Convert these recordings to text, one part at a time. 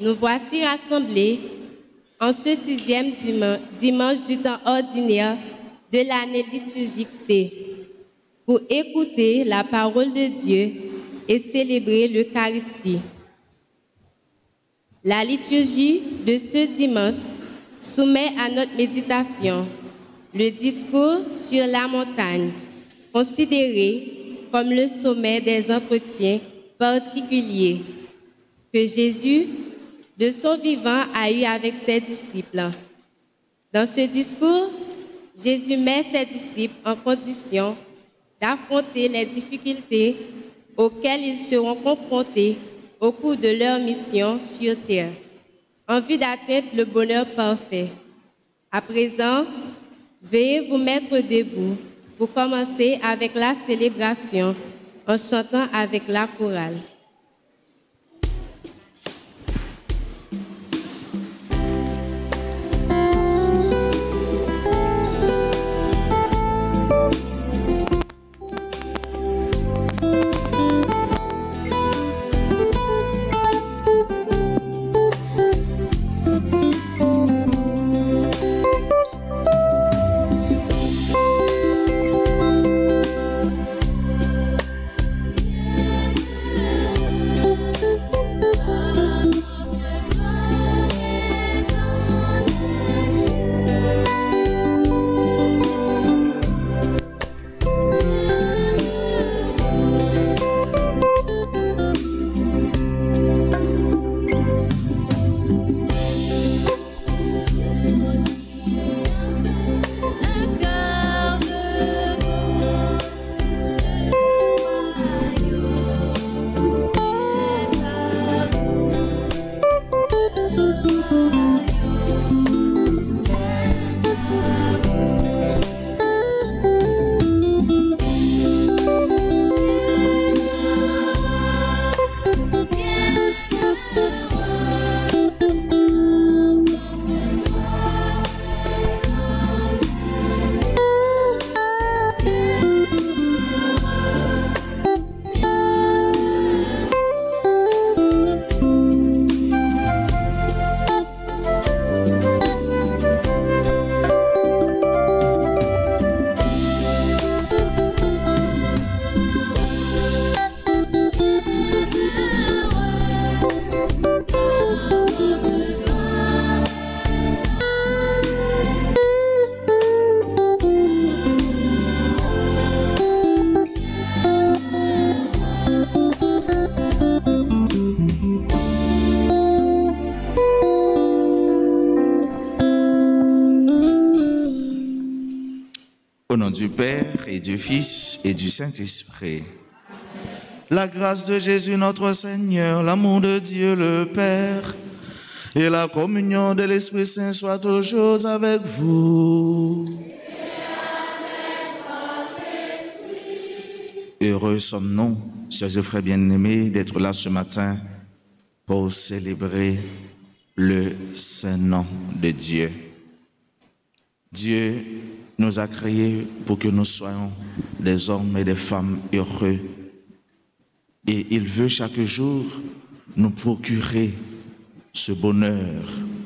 Nous voici rassemblés en ce 6e dimanche du temps ordinaire de l'année liturgique C pour écouter la parole de Dieu et célébrer l'Eucharistie. La liturgie de ce dimanche soumet à notre méditation le discours sur la montagne, considéré comme le sommet des entretiens particuliers que Jésus, de son vivant, a eu avec ses disciples. Dans ce discours, Jésus met ses disciples en condition d'affronter les difficultés auxquelles ils seront confrontés au cours de leur mission sur terre, en vue d'atteindre le bonheur parfait. À présent, veuillez vous mettre debout pour commencer avec la célébration en chantant avec la chorale. Au nom du Père et du Fils et du Saint-Esprit. La grâce de Jésus notre Seigneur, l'amour de Dieu le Père et la communion de l'Esprit Saint soient toujours avec vous. Heureux sommes-nous, sœurs et frères bien-aimés, d'être là ce matin pour célébrer le saint nom de Dieu. Dieu nous a créés pour que nous soyons des hommes et des femmes heureux. Et il veut chaque jour nous procurer ce bonheur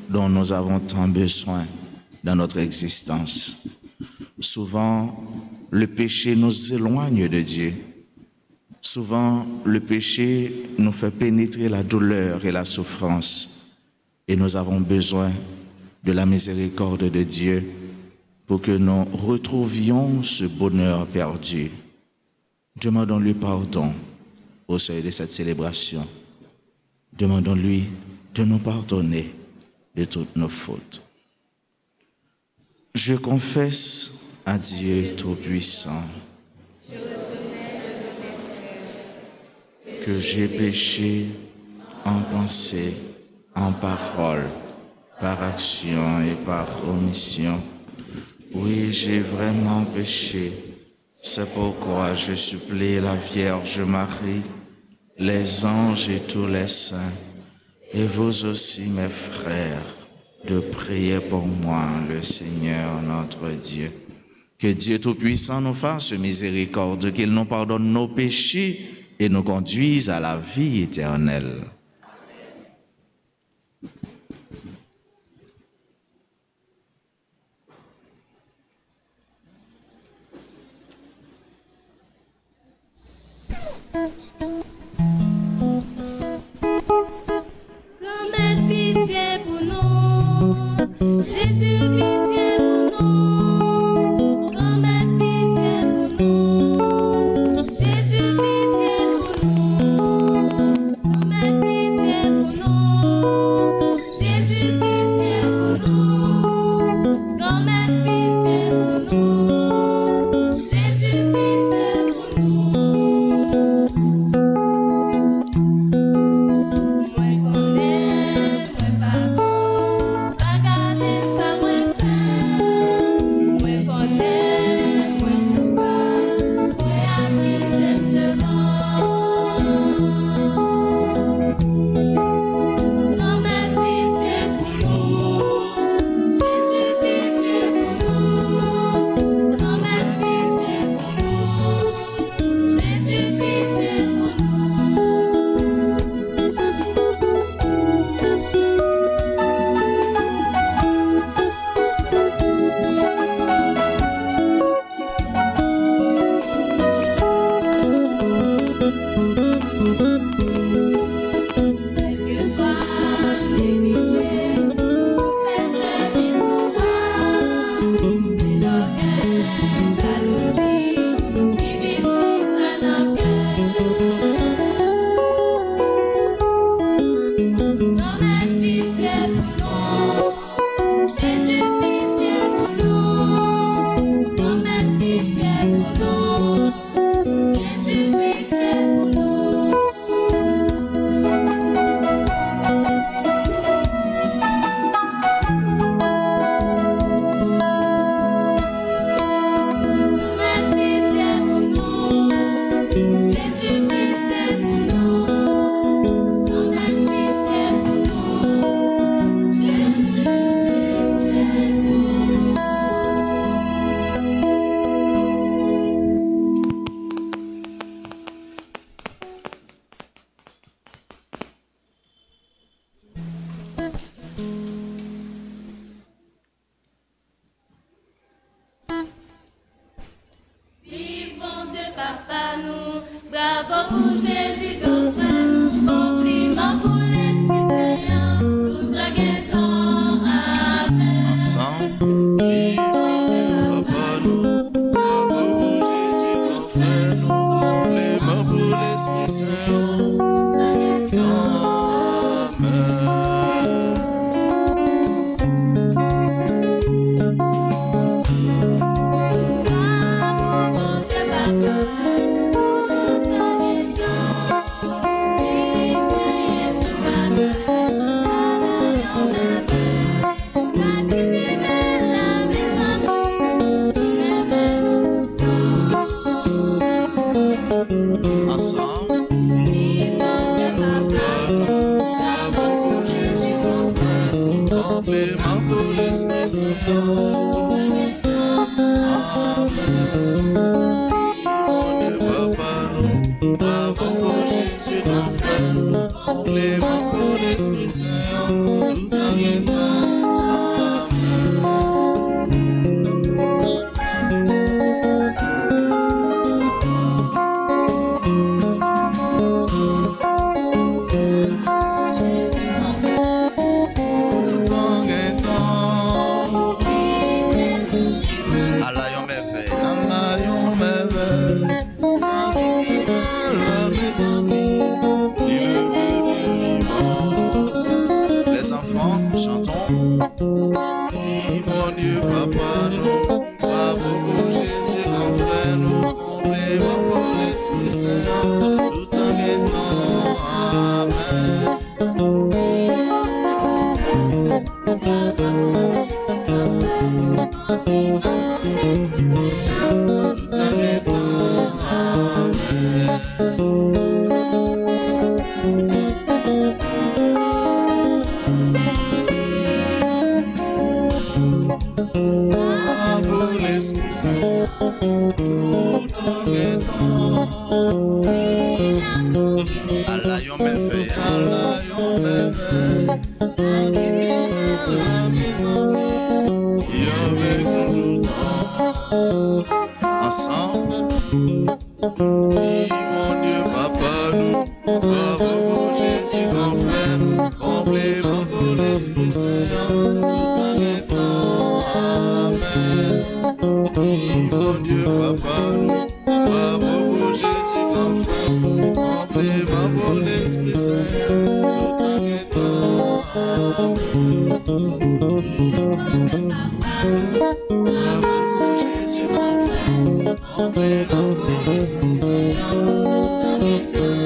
dont nous avons tant besoin dans notre existence. Souvent, le péché nous éloigne de Dieu. Souvent, le péché nous fait pénétrer la douleur et la souffrance. Et nous avons besoin de la miséricorde de Dieu pour que nous retrouvions ce bonheur perdu. Demandons-lui pardon au seuil de cette célébration. Demandons-lui de nous pardonner de toutes nos fautes. Je confesse à Dieu Tout-Puissant que j'ai péché en pensée, en parole, par action et par omission. Oui, j'ai vraiment péché. C'est pourquoi je supplie la Vierge Marie, les anges et tous les saints, et vous aussi, mes frères, de prier pour moi, le Seigneur notre Dieu. Que Dieu Tout-Puissant nous fasse miséricorde, qu'il nous pardonne nos péchés et nous conduise à la vie éternelle. l'Esprit Saint. Amen. Mon Dieu, Papa, nous avons pour Jésus ton frère, nous proclamons pour l'Esprit Saint, tout en étant.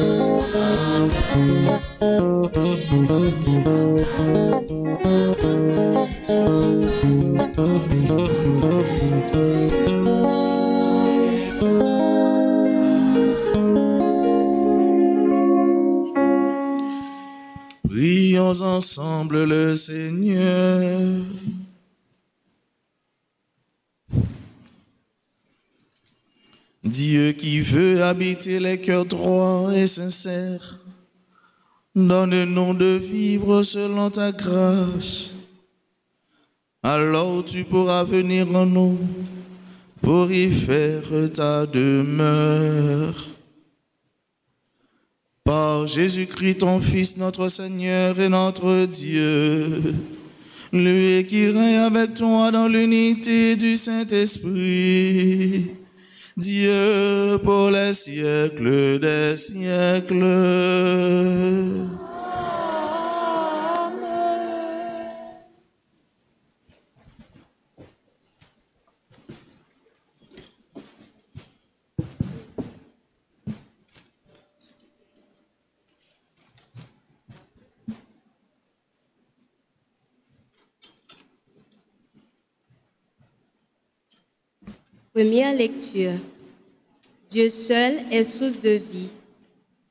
Prions ensemble le Seigneur. Dieu qui veut habiter les cœurs droits et sincères, donne-nous de vivre selon ta grâce. Alors tu pourras venir en nous pour y faire ta demeure. Par Jésus-Christ, ton Fils, notre Seigneur et notre Dieu, lui qui règne avec toi dans l'unité du Saint-Esprit, Dieu pour les siècles des siècles. Première lecture. Dieu seul est source de vie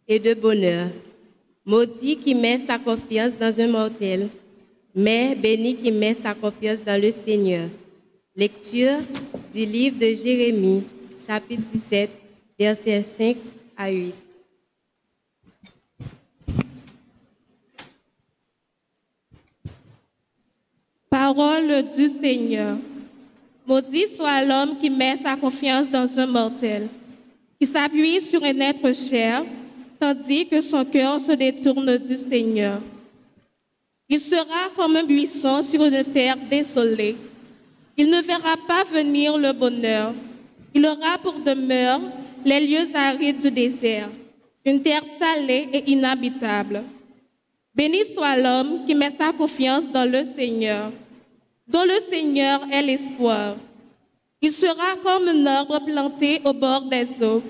et de bonheur. Maudit qui met sa confiance dans un mortel, mais béni qui met sa confiance dans le Seigneur. Lecture du livre de Jérémie, chapitre 17, versets 5 à 8. Parole du Seigneur. Maudit soit l'homme qui met sa confiance dans un mortel, qui s'appuie sur un être cher, tandis que son cœur se détourne du Seigneur. Il sera comme un buisson sur une terre désolée. Il ne verra pas venir le bonheur. Il aura pour demeure les lieux arides du désert, une terre salée et inhabitable. Béni soit l'homme qui met sa confiance dans le Seigneur, dont le Seigneur est l'espoir. Il sera comme un arbre planté au bord des eaux,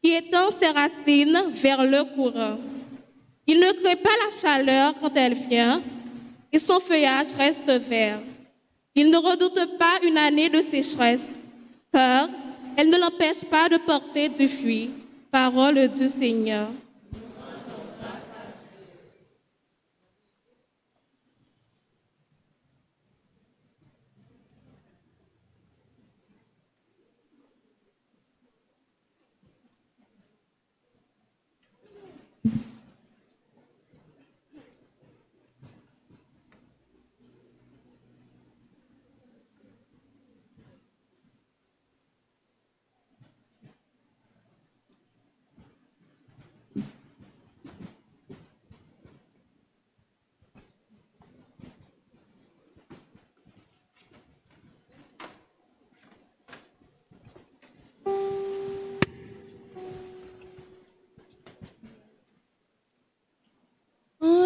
qui étend ses racines vers le courant. Il ne craint pas la chaleur quand elle vient, et son feuillage reste vert. Il ne redoute pas une année de sécheresse, car elle ne l'empêche pas de porter du fruit. Parole du Seigneur.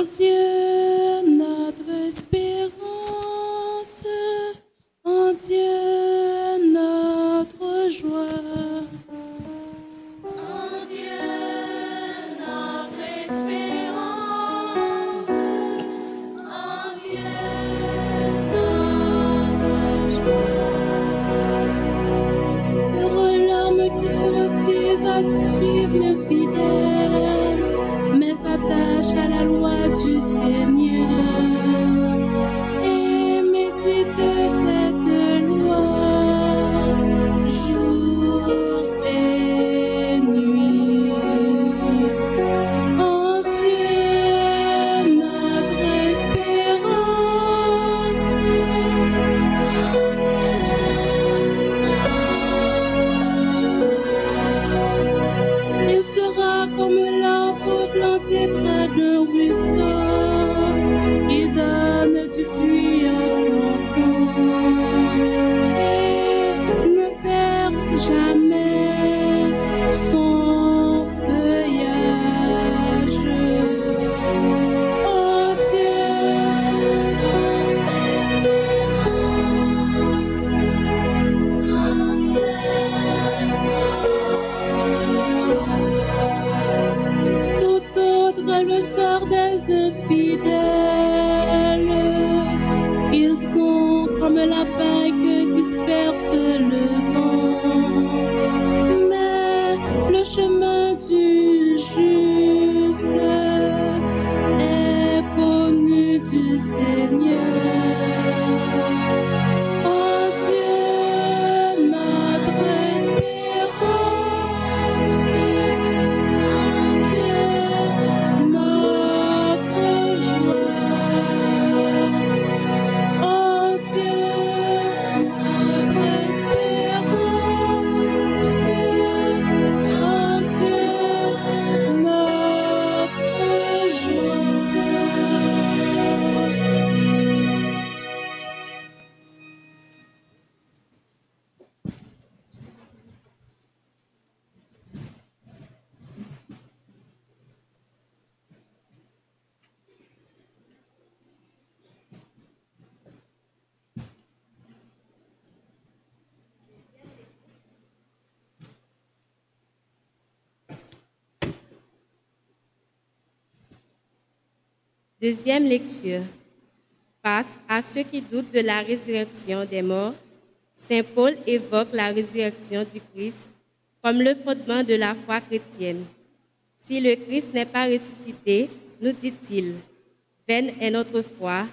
En Dieu, notre espérance, en Dieu, notre joie. En Dieu, notre espérance, en Dieu, notre joie. Heureux l'homme qui se refuse à suivre le fidèle, mais s'attache à la loi du Seigneur et médite cette loi jour et nuit. En Dieu, notre espérance. Il sera comme l'arbre planté près d'un ruisseau, il donne du fruit en son temps et ne perd jamais son feuillage. En Dieu, tout autre est le sort des infidèles. Ils sont comme la paille que disperse le vent. Mais le chemin du juste est connu du Seigneur. En Dieu, notre espérance, en Dieu, notre joie. En Dieu, notre espérance, en Dieu, notre joie. Deuxième lecture. Face à ceux qui doutent de la résurrection des morts, Saint Paul évoque la résurrection du Christ comme le fondement de la foi chrétienne. Si le Christ n'est pas ressuscité, nous dit-il, vaine est notre foi,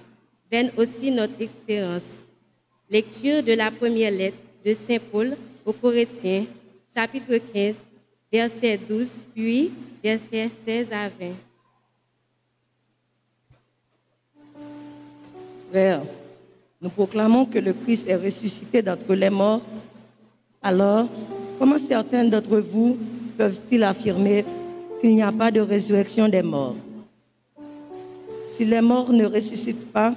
vaine aussi notre espérance. Lecture de la première lettre de Saint Paul aux Corinthiens, chapitre 15, verset 12, puis verset 16 à 20. Frères, nous proclamons que le Christ est ressuscité d'entre les morts. Alors, comment certains d'entre vous peuvent-ils affirmer qu'il n'y a pas de résurrection des morts? Si les morts ne ressuscitent pas,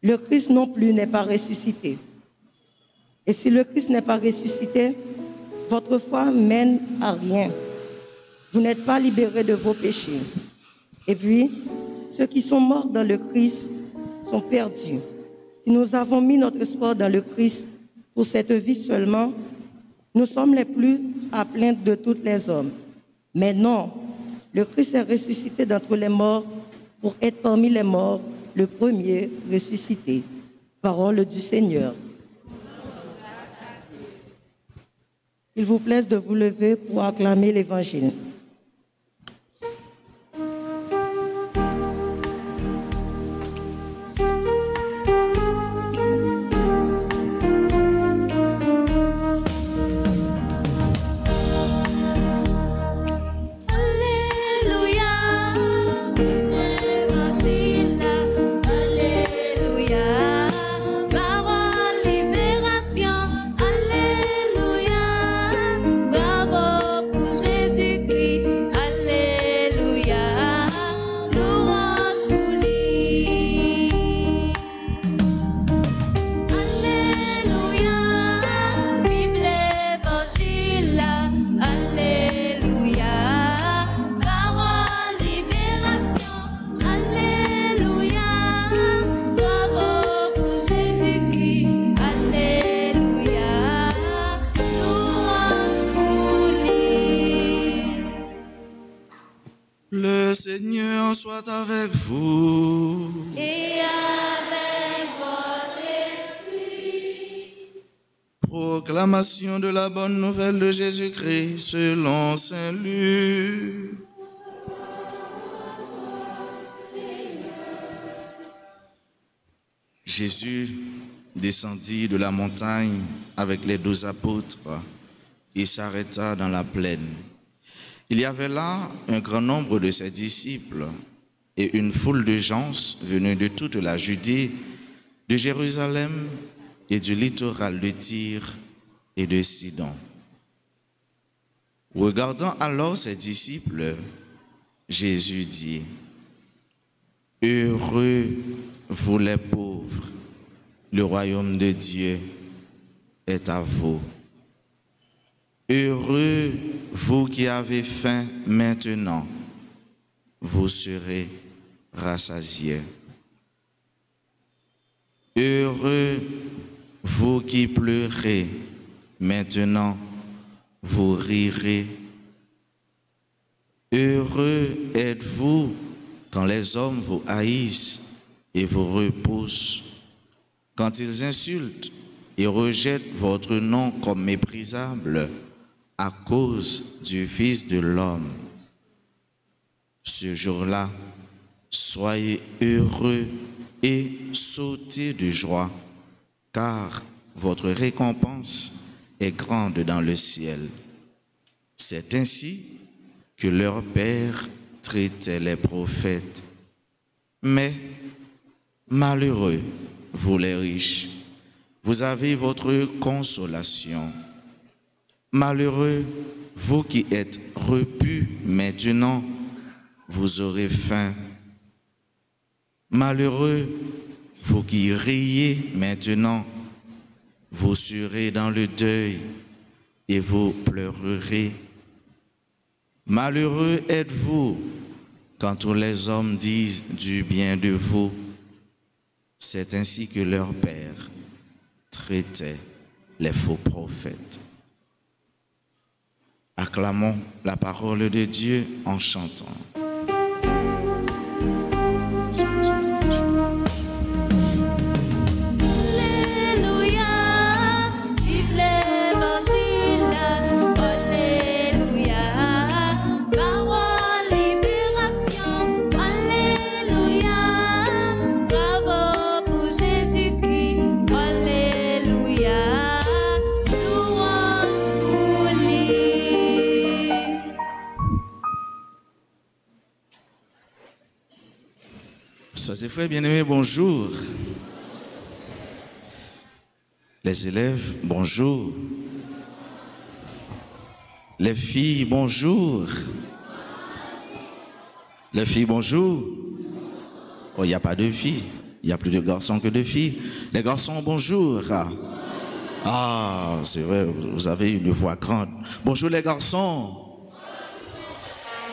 le Christ non plus n'est pas ressuscité. Et si le Christ n'est pas ressuscité, votre foi mène à rien. Vous n'êtes pas libérés de vos péchés. Et puis, ceux qui sont morts dans le Christ sont perdus. Si nous avons mis notre espoir dans le Christ pour cette vie seulement, nous sommes les plus à plaindre de tous les hommes. Mais non, le Christ est ressuscité d'entre les morts pour être parmi les morts le premier ressuscité. Parole du Seigneur. Il vous plaise de vous lever pour acclamer l'Évangile. Alléluia, bravo pour Jésus-Christ. avec vous. Et avec votre esprit. Proclamation de la bonne nouvelle de Jésus-Christ selon Saint Luc. Jésus descendit de la montagne avec les 12 apôtres et s'arrêta dans la plaine. Il y avait là un grand nombre de ses disciples et une foule de gens venus de toute la Judée, de Jérusalem et du littoral de Tyr et de Sidon. Regardant alors ses disciples, Jésus dit, « Heureux vous les pauvres, le royaume de Dieu est à vous. Heureux vous qui avez faim maintenant, vous serez rassasiés. Heureux vous qui pleurez, maintenant vous rirez. Heureux êtes-vous quand les hommes vous haïssent et vous repoussent, quand ils insultent et rejettent votre nom comme méprisable à cause du Fils de l'homme. Ce jour-là, soyez heureux et sautez de joie, car votre récompense est grande dans le ciel. C'est ainsi que leur Père traitait les prophètes. Mais malheureux, vous les riches, vous avez votre consolation. Malheureux, vous qui êtes repus maintenant, vous aurez faim. Malheureux, vous qui riez maintenant, vous serez dans le deuil et vous pleurerez. Malheureux êtes-vous quand tous les hommes disent du bien de vous. C'est ainsi que leur Père traitait les faux prophètes. Acclamons la parole de Dieu en chantant. Sœurs et frères bien-aimés, bonjour. Les élèves, bonjour. Les filles, bonjour. Les filles, bonjour. Oh, il n'y a pas de filles. Il y a plus de garçons que de filles. Les garçons, bonjour. Ah, c'est vrai, vous avez une voix grande. Bonjour les garçons.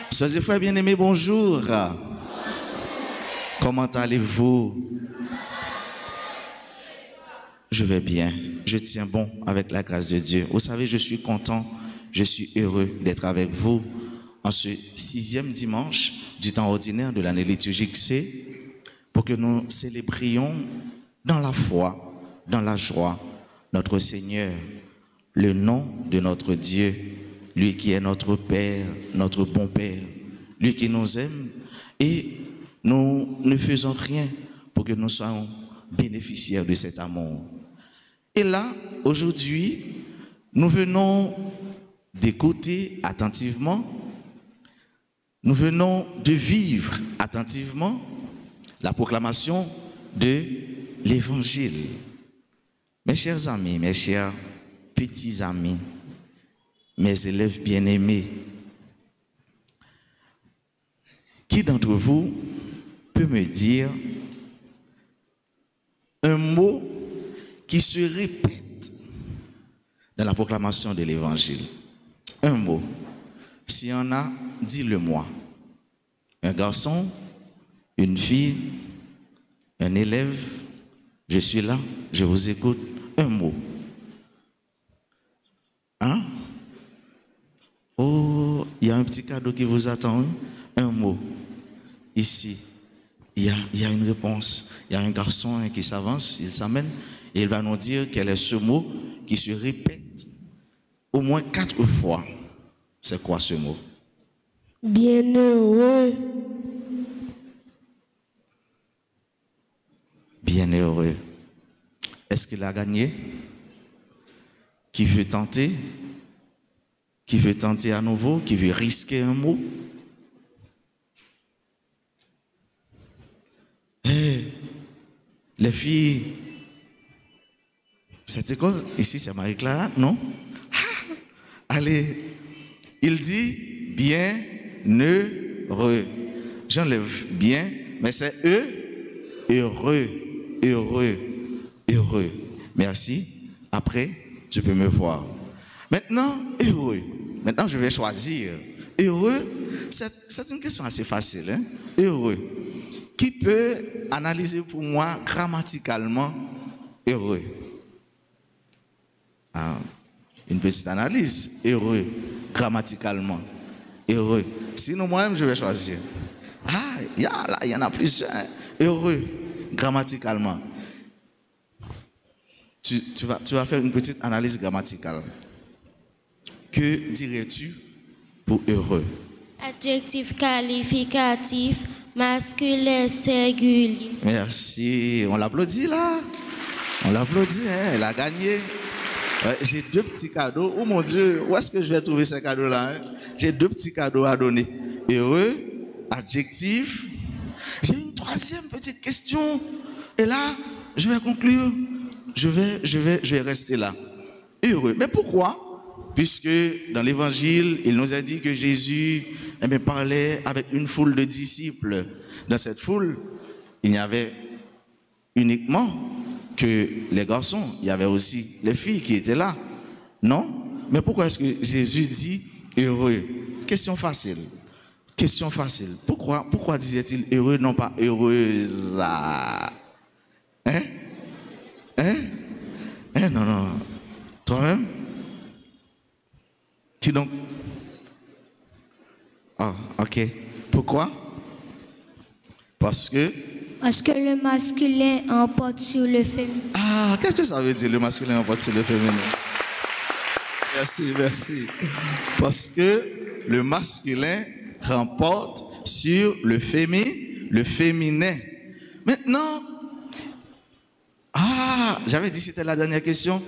Sœurs et frères bien-aimés, bonjour. Comment allez-vous? Je vais bien, je tiens bon avec la grâce de Dieu. Vous savez, je suis content, je suis heureux d'être avec vous en ce 6e dimanche du temps ordinaire de l'année liturgique C, pour que nous célébrions dans la foi, dans la joie, notre Seigneur, le nom de notre Dieu, lui qui est notre Père, notre bon Père, lui qui nous aime, et nous ne faisons rien pour que nous soyons bénéficiaires de cet amour. Et là, aujourd'hui, nous venons d'écouter attentivement, nous venons de vivre attentivement la proclamation de l'Évangile. Mes chers amis, mes chers petits amis, mes élèves bien-aimés, qui d'entre vous peut me dire un mot qui se répète dans la proclamation de l'Évangile? Un mot. S'il y en a, dis-le-moi. Un garçon, une fille, un élève, je suis là, je vous écoute. Un mot. Hein? Oh, il y a un petit cadeau qui vous attend. Un mot. Ici. il y a une réponse. Il y a un garçon qui s'avance, il s'amène, et il va nous dire quel est ce mot qui se répète au moins 4 fois. C'est quoi ce mot? Bienheureux. Bienheureux. Est-ce qu'il a gagné? Qui veut tenter? Qui veut tenter à nouveau? Qui veut risquer un mot? Hey, les filles, cette école, ici c'est Marie-Clara, non? Allez, il dit bienheureux. J'enlève bien, mais c'est heureux, heureux, heureux. Merci. Après, tu peux me voir. Maintenant, heureux. Maintenant, je vais choisir. Heureux, c'est une question assez facile. Hein? Heureux. Qui peut analyser pour moi grammaticalement heureux? Ah, une petite analyse. Heureux, grammaticalement. Heureux. Sinon, moi-même, je vais choisir. Ah, il y en a plusieurs. Heureux, grammaticalement. Tu vas faire une petite analyse grammaticale. Que dirais-tu pour heureux? Adjectif qualificatif, masculin singulier. Merci. On l'applaudit là. On l'applaudit, hein? Elle a gagné. Ouais, j'ai 2 petits cadeaux. Oh mon Dieu, où est-ce que je vais trouver ces cadeaux-là? Hein? J'ai 2 petits cadeaux à donner. Heureux, adjectif. J'ai une 3e petite question. Et là, je vais conclure. Je vais rester là. Heureux. Mais pourquoi? Puisque dans l'évangile, il nous a dit que Jésus parlait avec une foule de disciples. Dans cette foule, il n'y avait uniquement que les garçons, il y avait aussi les filles qui étaient là. Non? Mais pourquoi est-ce que Jésus dit heureux? Question facile. Question facile. Pourquoi disait-il heureux, non pas heureuse? Hein? Non. Toi-même? Qui donc? Ah, ok. Pourquoi? Parce que le masculin emporte sur le féminin. Ah, qu'est-ce que ça veut dire, le masculin emporte sur le féminin? Merci. Parce que le masculin remporte sur le féminin. Maintenant, j'avais dit que c'était la dernière question.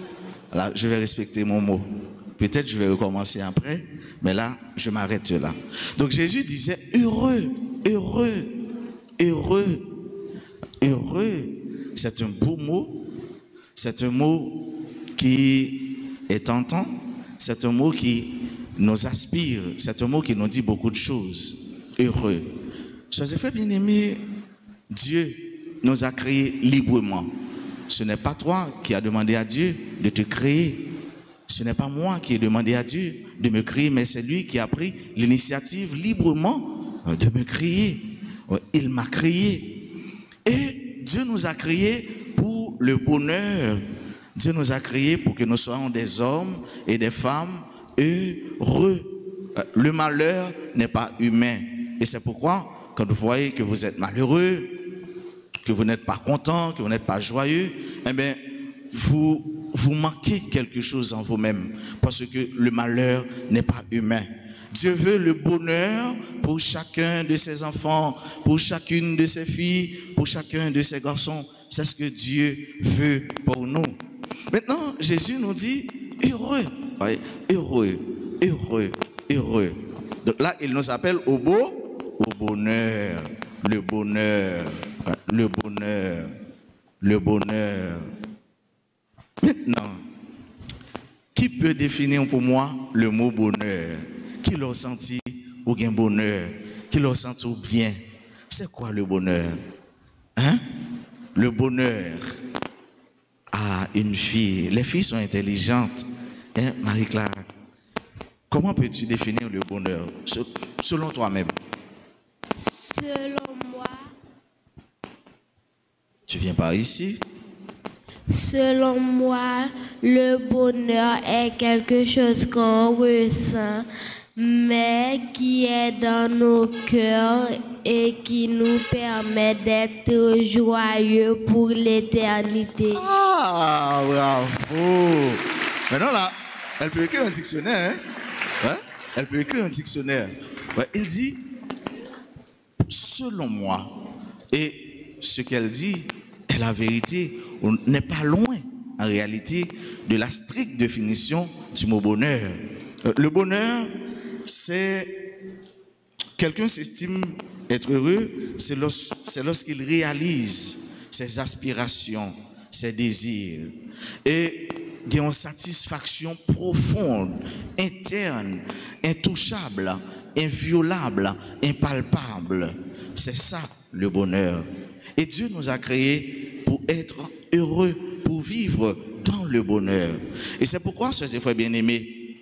Là, je vais respecter mon mot. Peut-être je vais recommencer après, mais là, je m'arrête là. Donc Jésus disait heureux. C'est un beau mot. C'est un mot qui est tentant. C'est un mot qui nous aspire. C'est un mot qui nous dit beaucoup de choses. Heureux. Chers frères bien-aimés, Dieu nous a créés librement. Ce n'est pas toi qui as demandé à Dieu de te créer. Ce n'est pas moi qui ai demandé à Dieu de me créer, mais c'est lui qui a pris l'initiative librement de me créer. Il m'a créé. Et Dieu nous a créés pour le bonheur. Dieu nous a créés pour que nous soyons des hommes et des femmes heureux. Le malheur n'est pas humain. Et c'est pourquoi, quand vous voyez que vous êtes malheureux, que vous n'êtes pas content, que vous n'êtes pas joyeux, eh bien, vous manquez quelque chose en vous-même. Parce que le malheur n'est pas humain. Dieu veut le bonheur pour chacun de ses enfants, pour chacune de ses filles, pour chacun de ses garçons. C'est ce que Dieu veut pour nous. Maintenant, Jésus nous dit heureux. Oui, heureux. Donc là, il nous appelle au bonheur. Le bonheur. Maintenant, qui peut définir pour moi le mot bonheur? Qui l'a senti ou bien bonheur? Qui l'a senti ou bien? C'est quoi le bonheur? Hein? Le bonheur à une fille. Les filles sont intelligentes. Hein, Marie-Clara? Comment peux-tu définir le bonheur selon toi-même? Selon moi. Tu viens par ici? Selon moi, le bonheur est quelque chose qu'on ressent mais qui est dans nos cœurs et qui nous permet d'être joyeux pour l'éternité. Ah, bravo. Maintenant là, elle peut écrire un dictionnaire. Hein? Ouais? Elle peut écrire un dictionnaire. Ouais, il dit, selon moi, et ce qu'elle dit est la vérité. On n'est pas loin, en réalité, de la stricte définition du mot bonheur. Le bonheur, c'est quelqu'un s'estime être heureux, c'est lorsqu'il réalise ses aspirations, ses désirs, et il y a une satisfaction profonde, interne, intouchable, inviolable, impalpable. C'est ça le bonheur. Et Dieu nous a créés pour être heureux, pour vivre dans le bonheur. Et c'est pourquoi, chers et frères bien-aimés,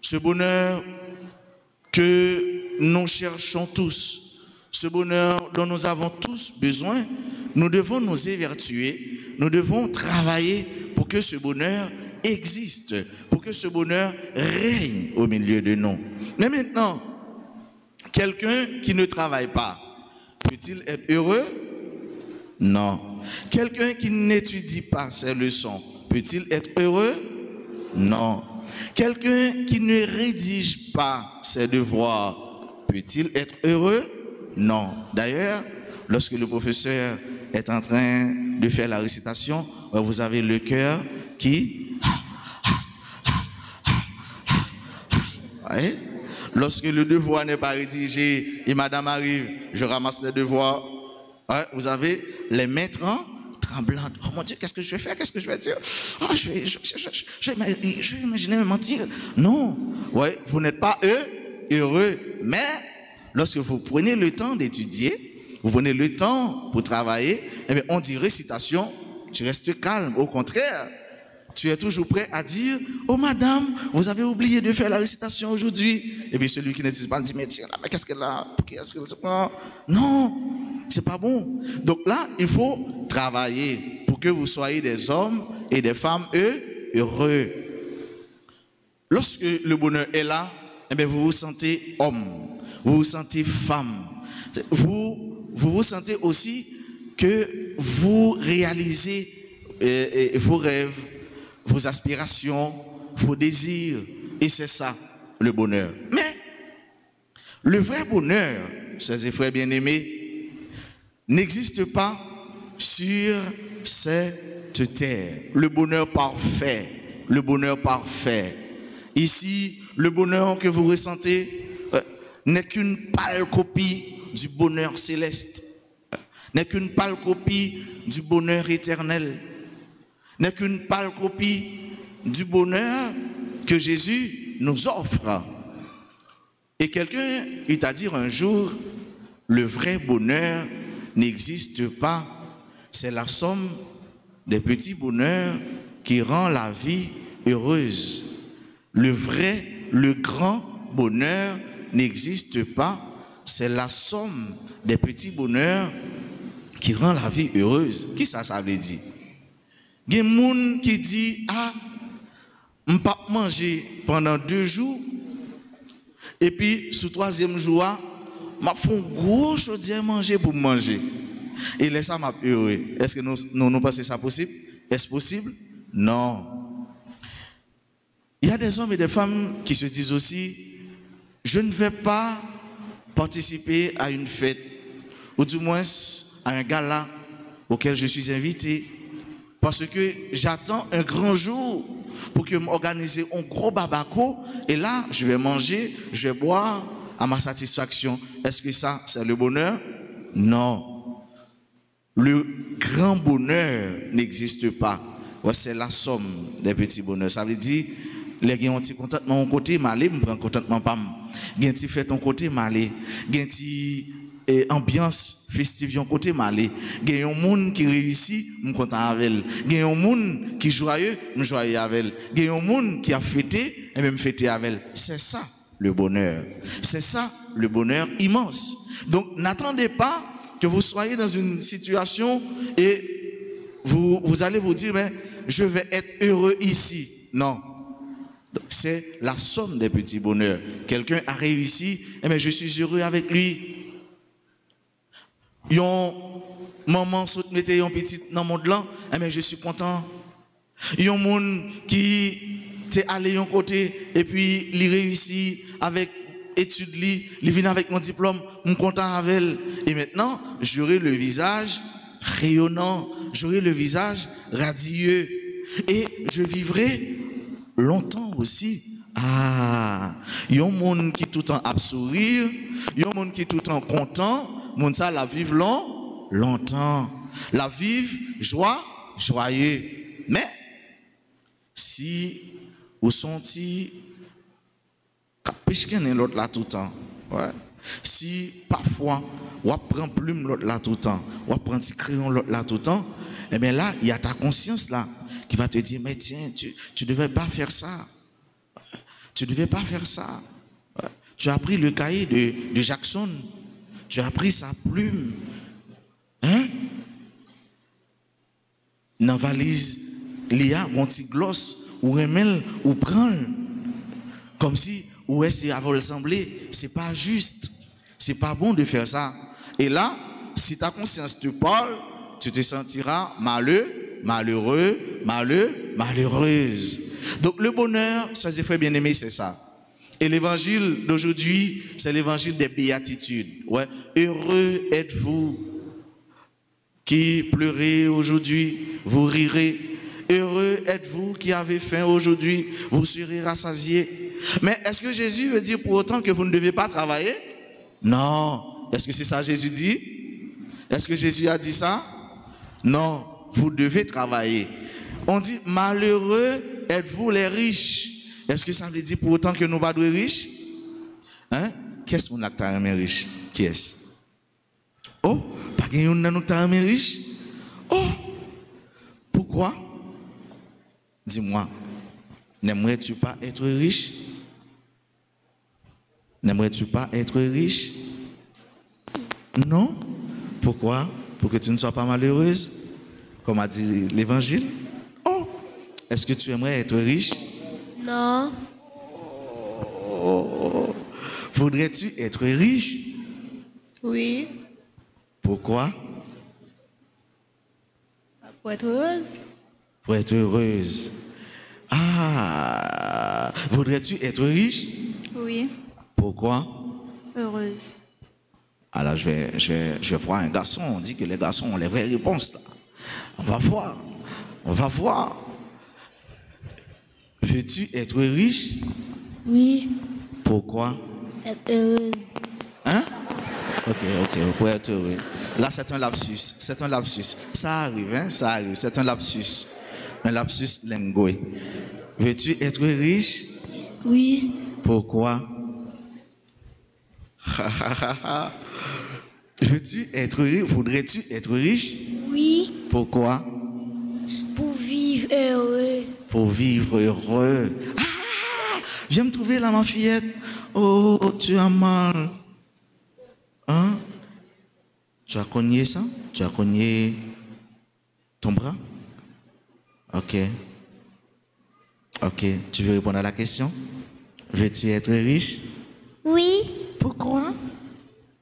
ce bonheur que nous cherchons tous, ce bonheur dont nous avons tous besoin, nous devons nous évertuer, nous devons travailler pour que ce bonheur existe, pour que ce bonheur règne au milieu de nous. Mais maintenant, quelqu'un qui ne travaille pas, peut-il être heureux? Non. Quelqu'un qui n'étudie pas ses leçons, peut-il être heureux? Non. Quelqu'un qui ne rédige pas ses devoirs, peut-il être heureux? Non. D'ailleurs, lorsque le professeur est en train de faire la récitation, vous avez le cœur qui... Ouais. Lorsque le devoir n'est pas rédigé et madame arrive, je ramasse les devoirs, ouais, vous avez les mains tremblantes. Oh mon Dieu, qu'est-ce que je vais faire? Qu'est-ce que je vais dire? Oh, je vais imaginer me mentir. Non, ouais, vous n'êtes pas heureux. Mais lorsque vous prenez le temps d'étudier, vous prenez le temps pour travailler, eh bien, on dit récitation, tu restes calme. Au contraire, tu es toujours prêt à dire, oh madame, vous avez oublié de faire la récitation aujourd'hui. Et bien celui qui ne dit pas, dit, mais tiens, mais qu'est-ce qu'elle a? Qu'est-ce qu'elle a? Non, c'est pas bon. Donc là, il faut travailler pour que vous soyez des hommes et des femmes heureux. Lorsque le bonheur est là, eh bien, vous vous sentez homme, vous vous sentez femme. Vous vous sentez aussi que vous réalisez vos rêves, vos aspirations, vos désirs. Et c'est ça, le bonheur. Mais le vrai bonheur, chers et frères bien-aimés, n'existe pas sur cette terre. Le bonheur parfait, le bonheur parfait. Ici, le bonheur que vous ressentez n'est qu'une pâle copie du bonheur céleste, n'est qu'une pâle copie du bonheur éternel, n'est qu'une pâle copie du bonheur que Jésus nous offre. Et quelqu'un est à dire un jour, le vrai bonheur n'existe pas, c'est la somme des petits bonheurs qui rend la vie heureuse. Le vrai, le grand bonheur n'existe pas, c'est la somme des petits bonheurs qui rend la vie heureuse. Qui ça veut dire? Il y a des gens qui disent, ah, je ne peux pas manger pendant 2 jours, et puis, sous 3e jour, je fais un gros chaudier à manger pour manger. Et là, ça m'a heureux. Est-ce que nous pensons ça possible? Est-ce possible? Non. Il y a des hommes et des femmes qui se disent aussi, je ne vais pas participer à une fête, ou du moins à un gala auquel je suis invité, parce que j'attends un grand jour pour que m'organiser un gros babako, et là, je vais manger, je vais boire à ma satisfaction. Est-ce que ça, c'est le bonheur? Non. Le grand bonheur n'existe pas. Ouais, c'est la somme des petits bonheurs. Ça veut dire, les gens ont un petit contentement au côté, malé, me prend contentement pas. Gen ti fait ton côté malé, gen ti ambiance festive yon côté malé, gen yon moun qui réussit, me content avec elle. Gen yon moun qui joyeux, me joyeux avec elle. Gen yon moun qui a fêté, et même fêté avec elle. C'est ça le bonheur. C'est ça le bonheur immense. Donc n'attendez pas que vous soyez dans une situation et vous allez vous dire, mais je vais être heureux ici. Non. C'est la somme des petits bonheurs. Quelqu'un a réussi, eh bien, je suis heureux avec lui. Yon maman saute mettez yon petit dans mon là, eh bien, je suis content. Yon moun qui t'est allé yon côté et puis il réussit avec étude li, il vient avec mon diplôme, je suis content avec elle. Et maintenant, j'aurai le visage rayonnant, j'aurai le visage radieux et je vivrai longtemps aussi. Ah, yon moun qui tout le temps a sourire, yon moun qui tout le temps content, moun ça la vive longtemps, la vive joyeux. Mais si vous sentez qu'à l'autre là tout le temps, ouais. Si parfois on prend plume l'autre là tout le temps, on prend petit crayon l'autre là tout le temps, et bien là il y a ta conscience là qui va te dire mais tiens tu devais pas faire ça, tu devais pas faire ça. Ouais. Tu as pris le cahier de Jackson, tu as pris sa plume, hein? Dans la valise il y a un petit gloss ou remel ou prend comme si ou est-ce à vous sembler, c'est pas juste, c'est pas bon de faire ça. Et là, si ta conscience te parle, tu te sentiras malheureuse. Donc le bonheur, chers frères bien-aimés, c'est ça. Et l'évangile d'aujourd'hui, c'est l'évangile des béatitudes. Ouais. Heureux êtes-vous qui pleurez aujourd'hui, vous rirez. Heureux êtes-vous qui avez faim aujourd'hui, vous serez rassasiés. Mais est-ce que Jésus veut dire pour autant que vous ne devez pas travailler? Non. Est-ce que c'est ça Jésus dit? Est-ce que Jésus a dit ça? Non. Vous devez travailler. On dit malheureux êtes-vous les riches. Est-ce que ça veut dire pour autant que nous ne sommes pas riches? Hein? Qu'est-ce qu'on a de riche? Qui est-ce? Oh, pas qu'il y en a de riche? Oh, pourquoi? Dis-moi, n'aimerais-tu pas être riche? N'aimerais-tu pas être riche? Non? Pourquoi? Pour que tu ne sois pas malheureuse? Comme a dit l'évangile? Oh! Est-ce que tu aimerais être riche? Non. Oh. Voudrais-tu être riche? Oui. Pourquoi? Pour être heureuse. Pour être heureuse. Ah! Voudrais-tu être riche? Oui. Pourquoi? Heureuse. Alors je vais voir un garçon, on dit que les garçons ont les vraies réponses là. On va voir. On va voir. Veux-tu être riche? Oui. Pourquoi? Être heureuse. Hein? Ok, pour être heureux. Là, c'est un lapsus. C'est un lapsus. Ça arrive, hein? Ça arrive. C'est un lapsus. Un lapsus lingué. Veux-tu être riche? Oui. Pourquoi? Veux-tu être riche? Voudrais-tu être riche? Oui. Pourquoi? Pour vivre heureux. Pour vivre heureux. Ah! Viens me trouver là, ma fillette. Oh, tu as mal. Hein? Tu as cogné ça? Tu as cogné ton bras? Ok. Ok. Tu veux répondre à la question? Veux-tu être riche? Oui. Pourquoi?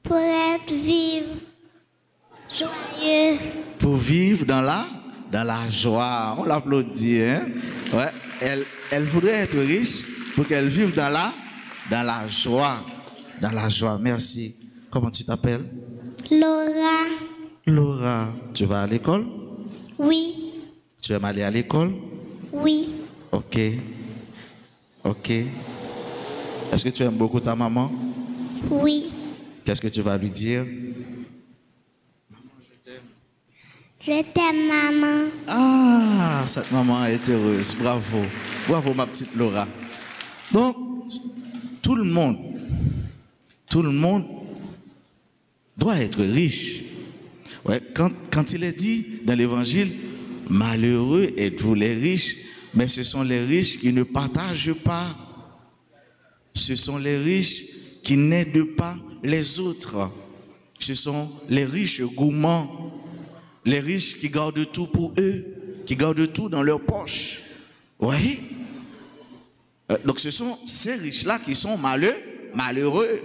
Pour être vivre joyeux. Pour vivre dans la joie. On l'applaudit, hein? Ouais. Elle voudrait être riche pour qu'elle vive dans la joie. Dans la joie. Merci. Comment tu t'appelles? Laura. Laura. Tu vas à l'école? Oui. Tu aimes aller à l'école? Oui. Ok. Ok. Est-ce que tu aimes beaucoup ta maman? Oui. Qu'est-ce que tu vas lui dire? Je t'aime, maman. Ah, cette maman est heureuse. Bravo. Bravo, ma petite Laura. Donc, tout le monde doit être riche. Ouais, quand il est dit dans l'évangile, malheureux êtes-vous les riches, mais ce sont les riches qui ne partagent pas. Ce sont les riches qui n'aident pas les autres. Ce sont les riches gourmands, les riches qui gardent tout pour eux, qui gardent tout dans leur poche. Oui. Donc ce sont ces riches-là qui sont malheureux.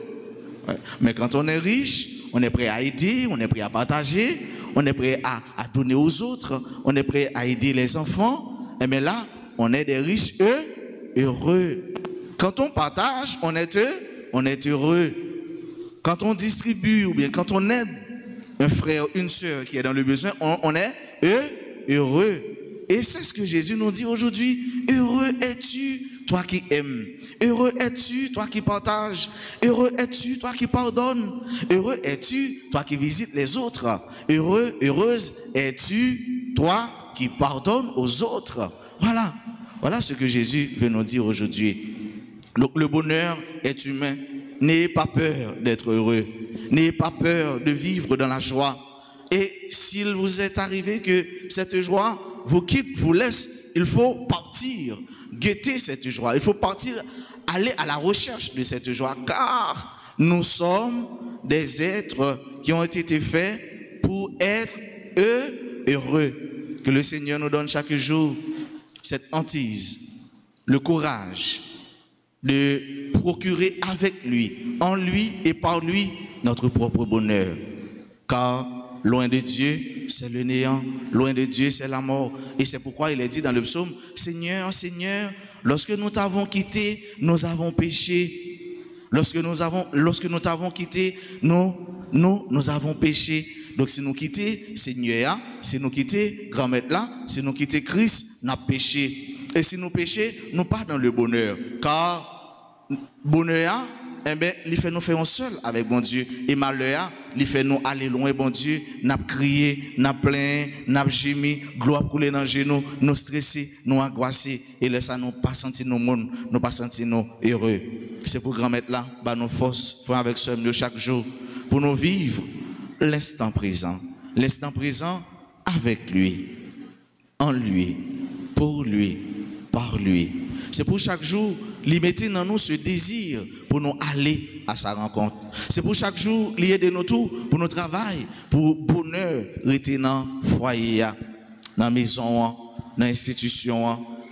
Ouais. Mais quand on est riche, on est prêt à aider, on est prêt à partager, on est prêt à donner aux autres, on est prêt à aider les enfants. Et bien là, on est des riches heureux. Quand on partage, on est heureux. Quand on distribue ou bien quand on aide un frère, une sœur qui est dans le besoin, on est heureux. Et c'est ce que Jésus nous dit aujourd'hui. Heureux es-tu, toi qui aimes. Heureux es-tu, toi qui partages. Heureux es-tu, toi qui pardonnes. Heureux es-tu, toi qui visites les autres. Heureuse es-tu, toi qui pardonnes aux autres. Voilà ce que Jésus veut nous dire aujourd'hui. Donc le bonheur est humain. N'ayez pas peur d'être heureux. N'ayez pas peur de vivre dans la joie. Et s'il vous est arrivé que cette joie vous quitte, vous laisse, il faut partir, guetter cette joie. Il faut partir, aller à la recherche de cette joie. Car nous sommes des êtres qui ont été faits pour être heureux. Que le Seigneur nous donne chaque jour cette hantise, le courage de procurer avec lui, en lui et par lui, notre propre bonheur. Car loin de Dieu, c'est le néant. Loin de Dieu, c'est la mort. Et c'est pourquoi il est dit dans le psaume, Seigneur, Seigneur, lorsque nous t'avons quitté, nous avons péché. Lorsque nous t'avons quitté, nous avons péché. Donc si nous quittons Seigneur, si nous quittons grand-mère là, si nous quittons Christ, nous avons péché. Et si nous péchons, nous pas dans le bonheur. Car bonheur, eh bien, il fait nous faire un seul avec bon Dieu. Et malheur, il fait nous aller loin, bon Dieu. Nous crié, nous plaint, nous gémi, gloire couler dans les genoux, nous stresser, nous angoisser. Et là, ça nous pas sentir nos monde, nous pas sentir nous heureux. C'est pour grand-mère là, bah nos forces, frère avec soeur de chaque jour, pour nous vivre l'instant présent avec lui, en lui, pour lui, par lui. C'est pour chaque jour, lui mettre dans nous ce désir pour nous aller à sa rencontre. C'est pour chaque jour, lui aider nous tout pour notre travail, pour bonheur, rester dans le foyer, dans la maison, dans l'institution,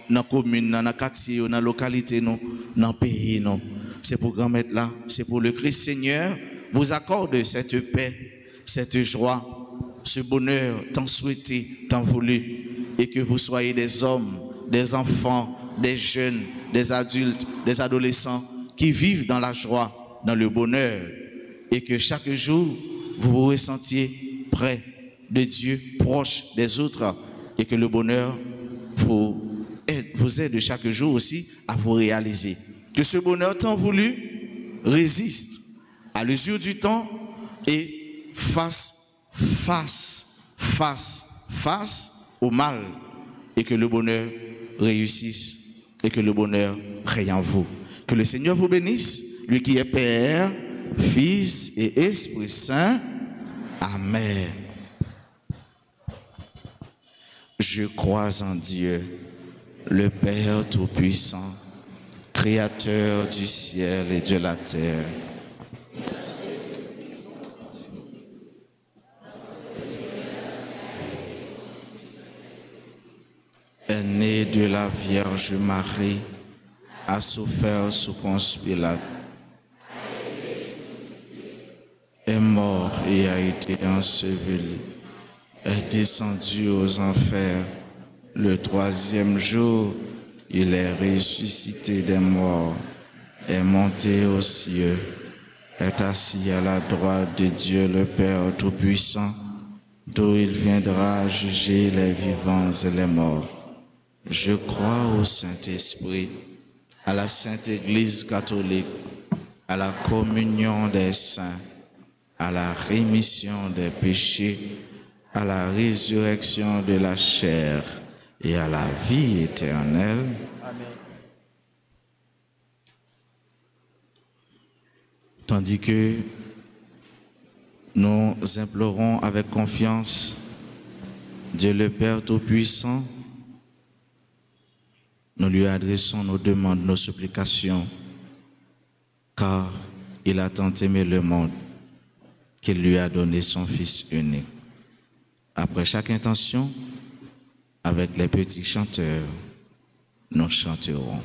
dans la commune, dans le quartier, dans la localité, dans le pays. C'est pour grand-mère là, c'est pour le Christ. Seigneur, vous accorde cette paix, cette joie, ce bonheur tant souhaité, tant voulu, et que vous soyez des hommes, des enfants, des jeunes, des adultes, des adolescents qui vivent dans la joie, dans le bonheur, et que chaque jour, vous vous ressentiez près de Dieu, proche des autres, et que le bonheur vous aide chaque jour aussi à vous réaliser. Que ce bonheur tant voulu résiste à l'usure du temps et face au mal, et que le bonheur réussisse et que le bonheur règne en vous. Que le Seigneur vous bénisse, lui qui est Père, Fils et Esprit Saint. Amen. Je crois en Dieu, le Père Tout-Puissant, Créateur du ciel et de la terre. Est né de la Vierge Marie, a souffert sous Ponce Pilate, est mort et a été enseveli, est descendu aux enfers. Le troisième jour, il est ressuscité des morts, est monté aux cieux, est assis à la droite de Dieu le Père Tout-Puissant, d'où il viendra juger les vivants et les morts. Je crois au Saint-Esprit, à la Sainte Église catholique, à la communion des saints, à la rémission des péchés, à la résurrection de la chair et à la vie éternelle. Amen. Tandis que nous implorons avec confiance Dieu le Père Tout-Puissant, nous lui adressons nos demandes, nos supplications, car il a tant aimé le monde qu'il lui a donné son Fils unique. Après chaque intention, avec les petits chanteurs, nous chanterons.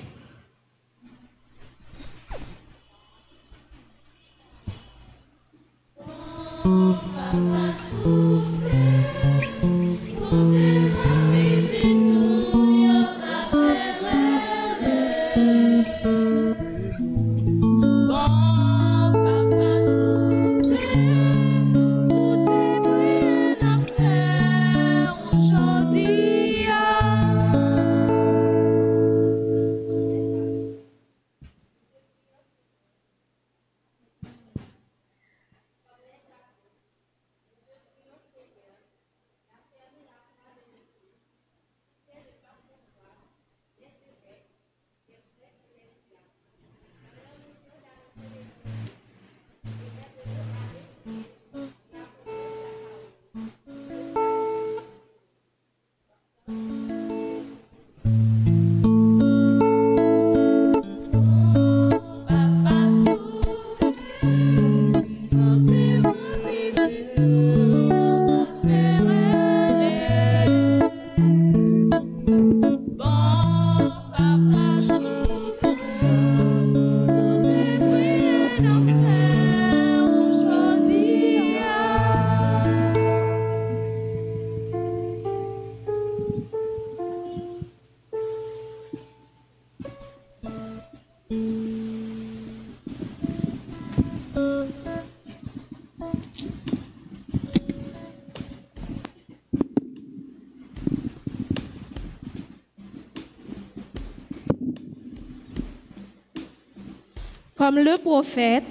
Comme le prophète,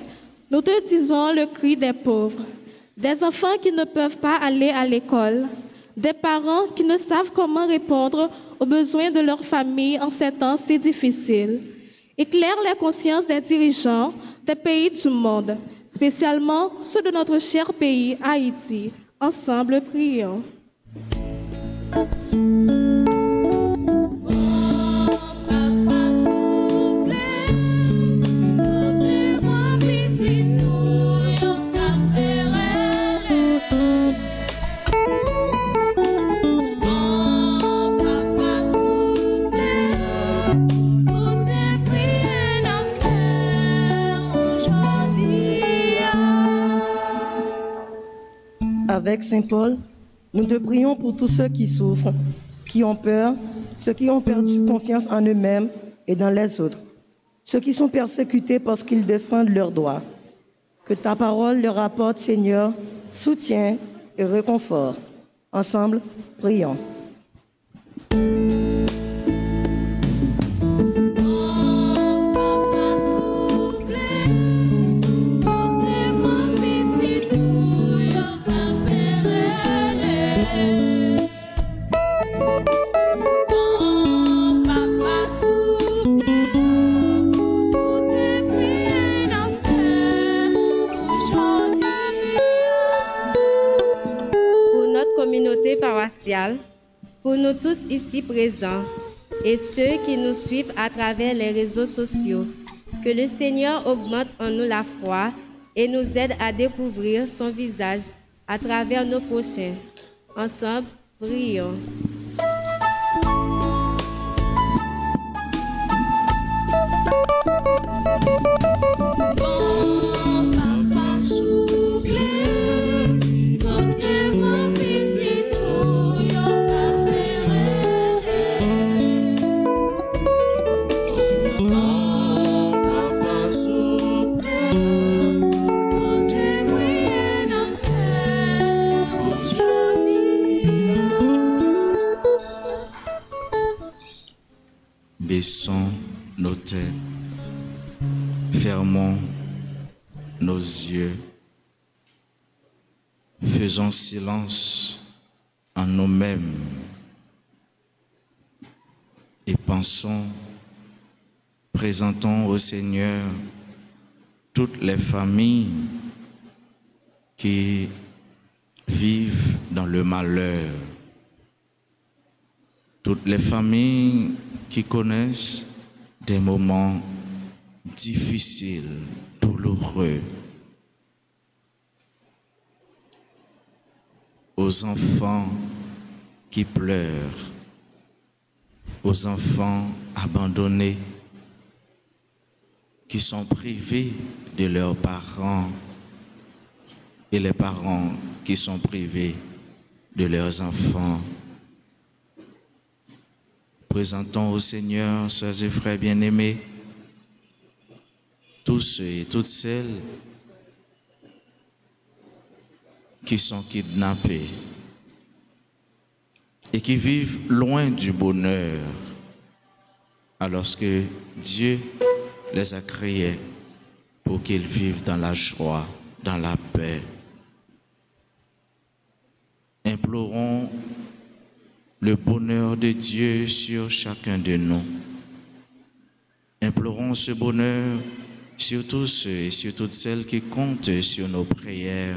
nous te disons le cri des pauvres, des enfants qui ne peuvent pas aller à l'école, des parents qui ne savent comment répondre aux besoins de leur famille en ces temps si difficiles. Éclaire les consciences des dirigeants des pays du monde, spécialement ceux de notre cher pays, Haïti. Ensemble, prions. Avec Saint Paul, nous te prions pour tous ceux qui souffrent, qui ont peur, ceux qui ont perdu confiance en eux-mêmes et dans les autres, ceux qui sont persécutés parce qu'ils défendent leurs droits. Que ta parole leur apporte, Seigneur, soutien et réconfort. Ensemble, prions. Paroissiale, pour nous tous ici présents et ceux qui nous suivent à travers les réseaux sociaux, que le Seigneur augmente en nous la foi et nous aide à découvrir son visage à travers nos prochains. Ensemble, prions. Baissons nos têtes, fermons nos yeux, faisons silence en nous-mêmes et pensons, présentons au Seigneur toutes les familles qui vivent dans le malheur, toutes les familles qui connaissent des moments difficiles, douloureux, aux enfants qui pleurent, aux enfants abandonnés, qui sont privés de leurs parents, et les parents qui sont privés de leurs enfants. Présentons au Seigneur, sœurs et frères bien-aimés, tous ceux et toutes celles qui sont kidnappés et qui vivent loin du bonheur, alors que Dieu les a créés pour qu'ils vivent dans la joie, dans la paix. Implorons le bonheur de Dieu sur chacun de nous. Implorons ce bonheur sur tous ceux et sur toutes celles qui comptent sur nos prières,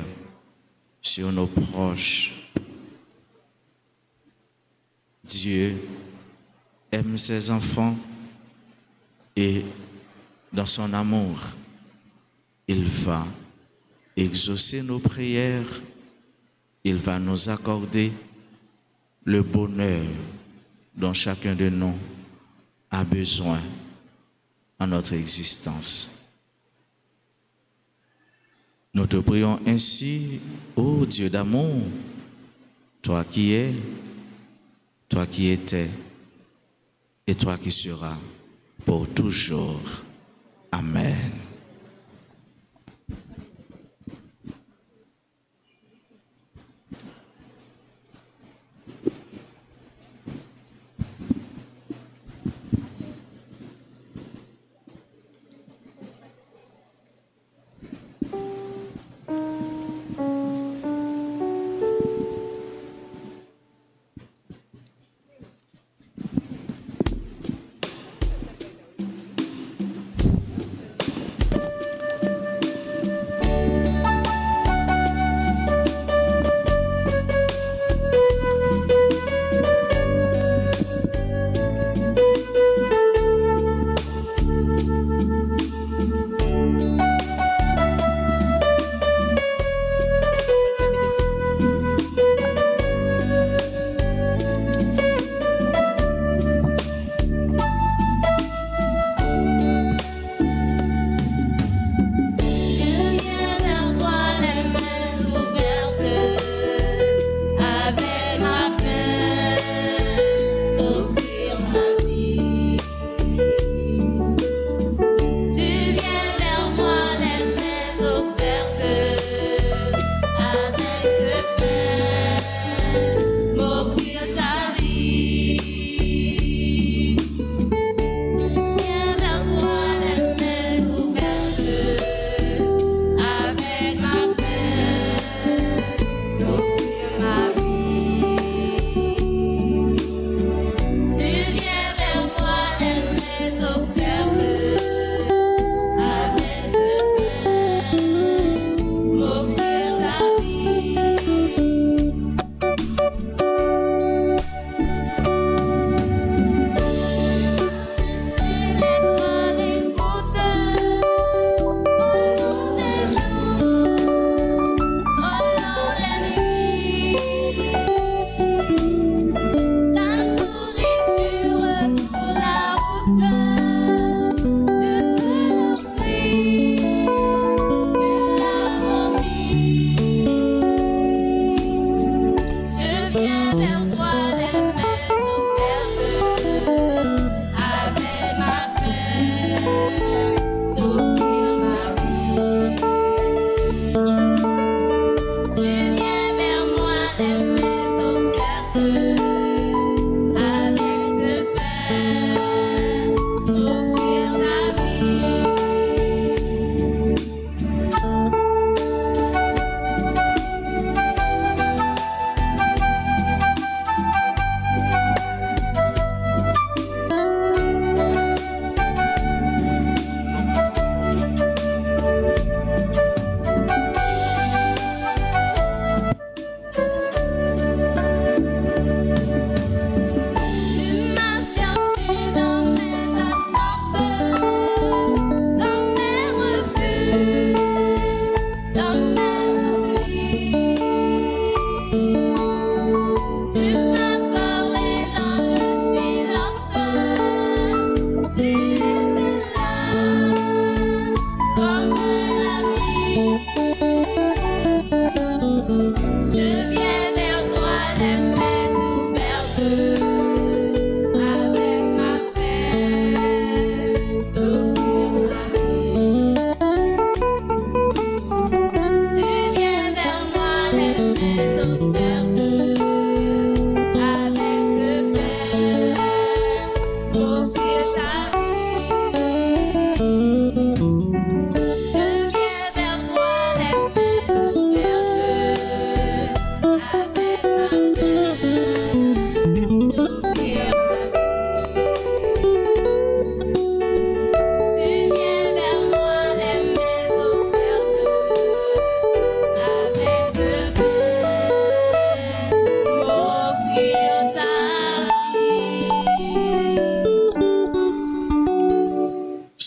sur nos proches. Dieu aime ses enfants et dans son amour, il va exaucer nos prières, il va nous accorder le bonheur dont chacun de nous a besoin en notre existence. Nous te prions ainsi, ô Dieu d'amour, toi qui es, toi qui étais et toi qui seras pour toujours. Amen.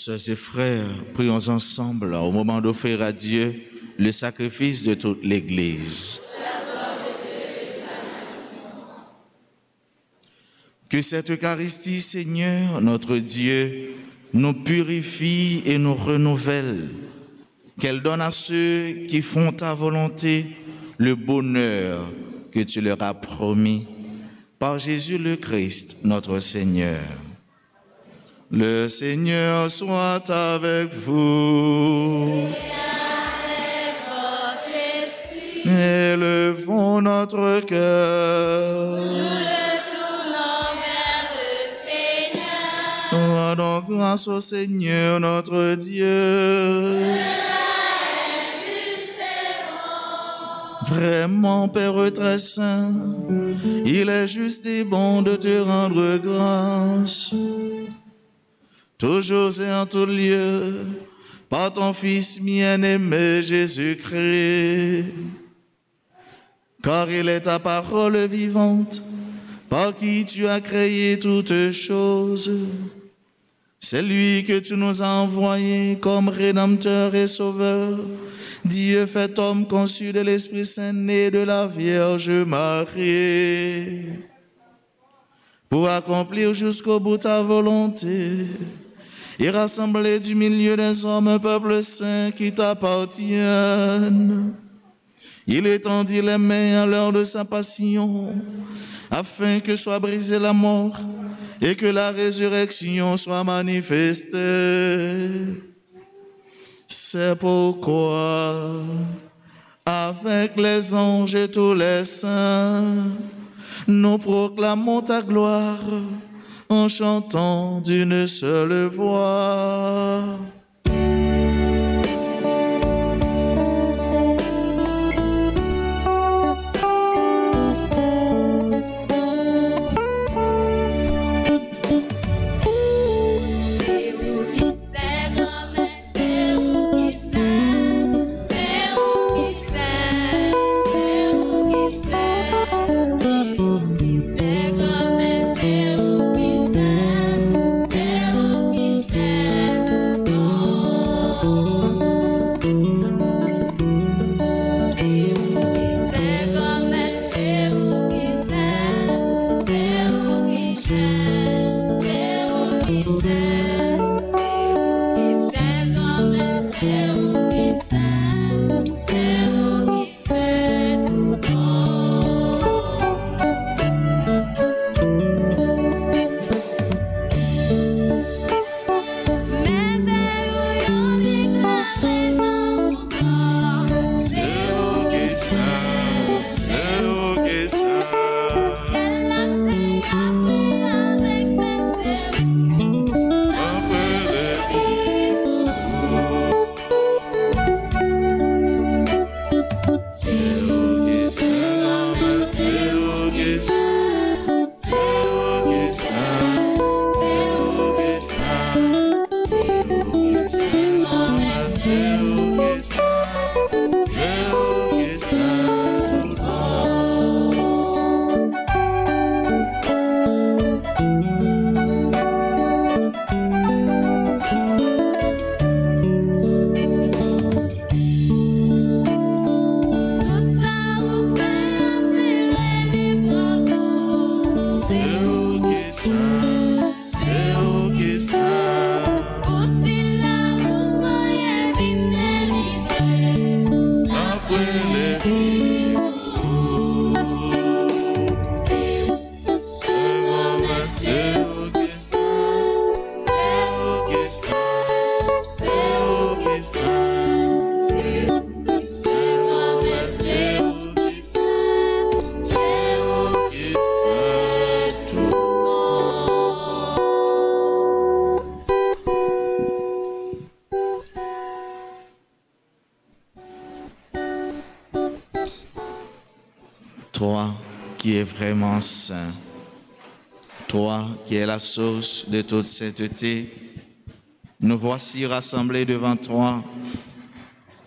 Sœurs et frères, prions ensemble au moment d'offrir à Dieu le sacrifice de toute l'Église. Que cette Eucharistie, Seigneur, notre Dieu, nous purifie et nous renouvelle, qu'elle donne à ceux qui font ta volonté le bonheur que tu leur as promis, par Jésus le Christ, notre Seigneur. Le Seigneur soit avec vous. Élevons notre cœur. Nous le tournons vers le Seigneur. Rendons grâce au Seigneur notre Dieu. Cela est juste et bon. Vraiment, Père très saint, il est juste et bon de te rendre grâce. Toujours et en tout lieu, par ton Fils bien-aimé Jésus-Christ. Car il est ta parole vivante, par qui tu as créé toutes choses. C'est lui que tu nous as envoyé comme Rédempteur et Sauveur, Dieu fait homme conçu de l'Esprit Saint, né de la Vierge Marie, pour accomplir jusqu'au bout ta volonté et rassembler du milieu des hommes un peuple saint qui t'appartienne. Il étendit les mains à l'heure de sa passion, afin que soit brisée la mort et que la résurrection soit manifestée. C'est pourquoi, avec les anges et tous les saints, nous proclamons ta gloire en chantant d'une seule voix. Toi qui es vraiment saint, toi qui es la source de toute sainteté, nous voici rassemblés devant toi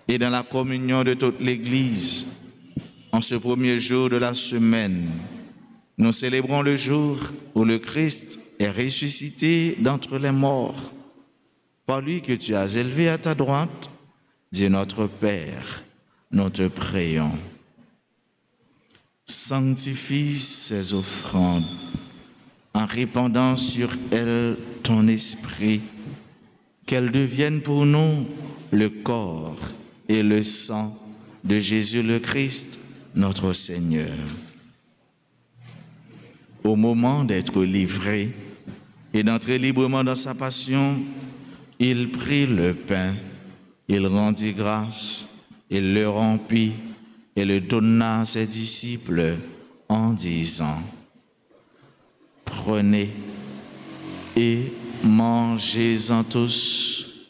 et dans la communion de toute l'Église. En ce premier jour de la semaine, nous célébrons le jour où le Christ est ressuscité d'entre les morts. Par lui que tu as élevé à ta droite, Dieu notre Père, nous te prions. Sanctifie ces offrandes en répandant sur elles ton esprit, qu'elles deviennent pour nous le corps et le sang de Jésus le Christ, notre Seigneur. Au moment d'être livré, et d'entrer librement dans sa passion, il prit le pain, il rendit grâce, il le rompit et le donna à ses disciples en disant: Prenez et mangez-en tous,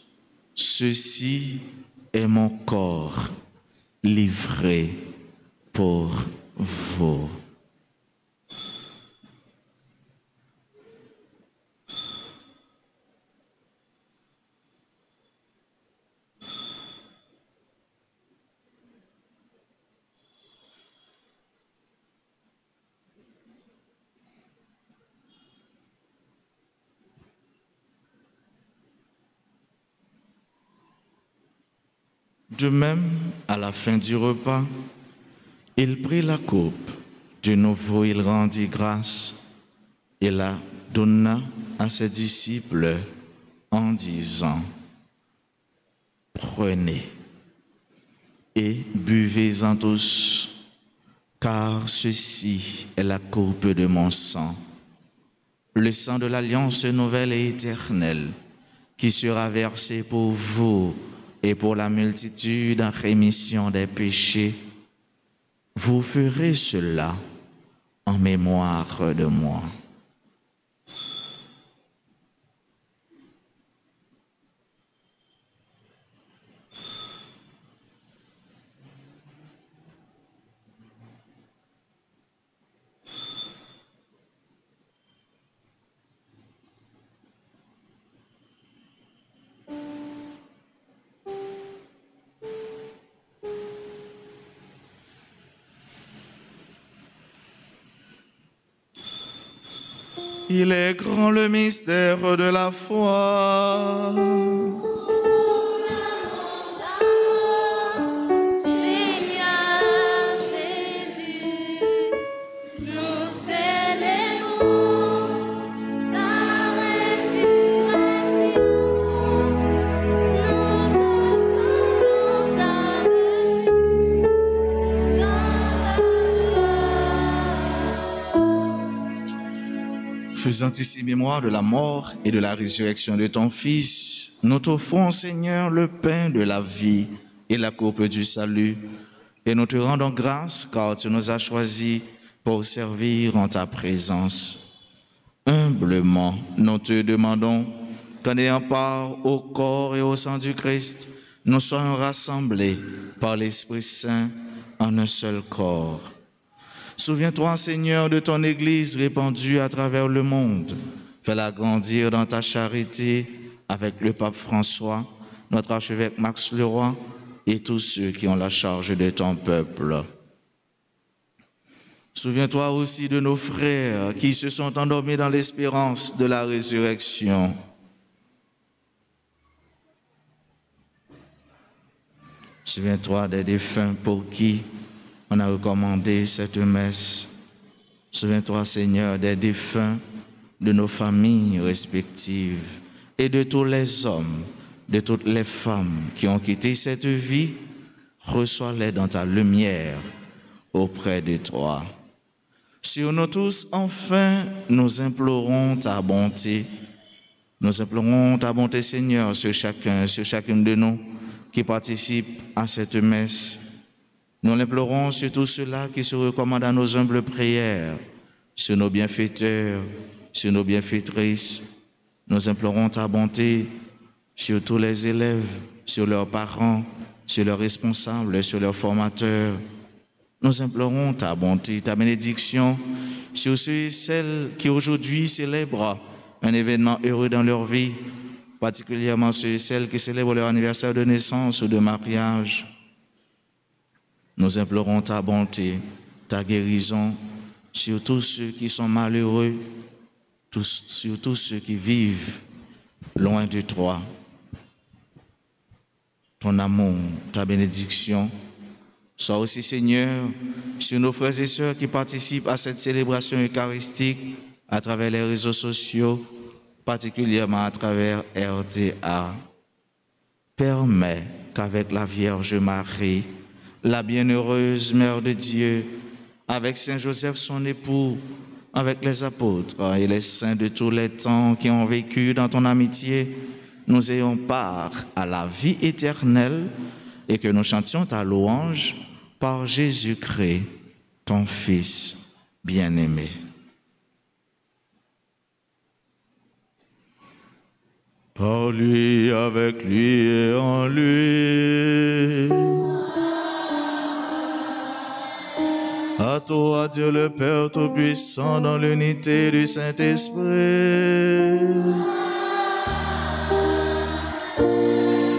ceci est mon corps livré pour vous. De même, à la fin du repas, il prit la coupe. De nouveau, il rendit grâce et la donna à ses disciples en disant: Prenez et buvez-en tous, car ceci est la coupe de mon sang, le sang de l'alliance nouvelle et éternelle, qui sera versé pour vous et pour la multitude en rémission des péchés. Vous ferez cela en mémoire de moi. Il est grand le mystère de la foi. Seigneur Jésus, nous célébrons ta résurrection. Nous entendons ta venue dans la Faisant ici mémoire de la mort et de la résurrection de ton Fils, nous t'offrons, Seigneur, le pain de la vie et la coupe du salut, et nous te rendons grâce car tu nous as choisis pour servir en ta présence. Humblement, nous te demandons qu'en ayant part au corps et au sang du Christ, nous soyons rassemblés par l'Esprit Saint en un seul corps. Souviens-toi, Seigneur, de ton Église répandue à travers le monde. Fais-la grandir dans ta charité avec le pape François, notre archevêque Max Leroy et tous ceux qui ont la charge de ton peuple. Souviens-toi aussi de nos frères qui se sont endormis dans l'espérance de la résurrection. Souviens-toi des défunts pour qui on a recommandé cette messe. Souviens-toi, Seigneur, des défunts de nos familles respectives et de tous les hommes, de toutes les femmes qui ont quitté cette vie. Reçois-les dans ta lumière auprès de toi. Sur nous tous, enfin, nous implorons ta bonté. Nous implorons ta bonté, Seigneur, sur chacune de nous qui participe à cette messe. Nous l'implorons sur tous ceux-là qui se recommandent à nos humbles prières, sur nos bienfaiteurs, sur nos bienfaitrices. Nous implorons ta bonté sur tous les élèves, sur leurs parents, sur leurs responsables, sur leurs formateurs. Nous implorons ta bonté, ta bénédiction sur ceux et celles qui aujourd'hui célèbrent un événement heureux dans leur vie, particulièrement ceux et celles qui célèbrent leur anniversaire de naissance ou de mariage. Nous implorons ta bonté, ta guérison sur tous ceux qui sont malheureux, sur tous ceux qui vivent loin de toi. Ton amour, ta bénédiction, soit aussi, Seigneur, sur nos frères et sœurs qui participent à cette célébration eucharistique à travers les réseaux sociaux, particulièrement à travers RTA. Permets qu'avec la Vierge Marie, la bienheureuse Mère de Dieu, avec Saint Joseph son époux, avec les apôtres et les saints de tous les temps qui ont vécu dans ton amitié, nous ayons part à la vie éternelle et que nous chantions ta louange par Jésus-Christ, ton Fils bien-aimé. Par lui, avec lui et en lui. À toi, Dieu le Père Tout-Puissant, dans l'unité du Saint-Esprit.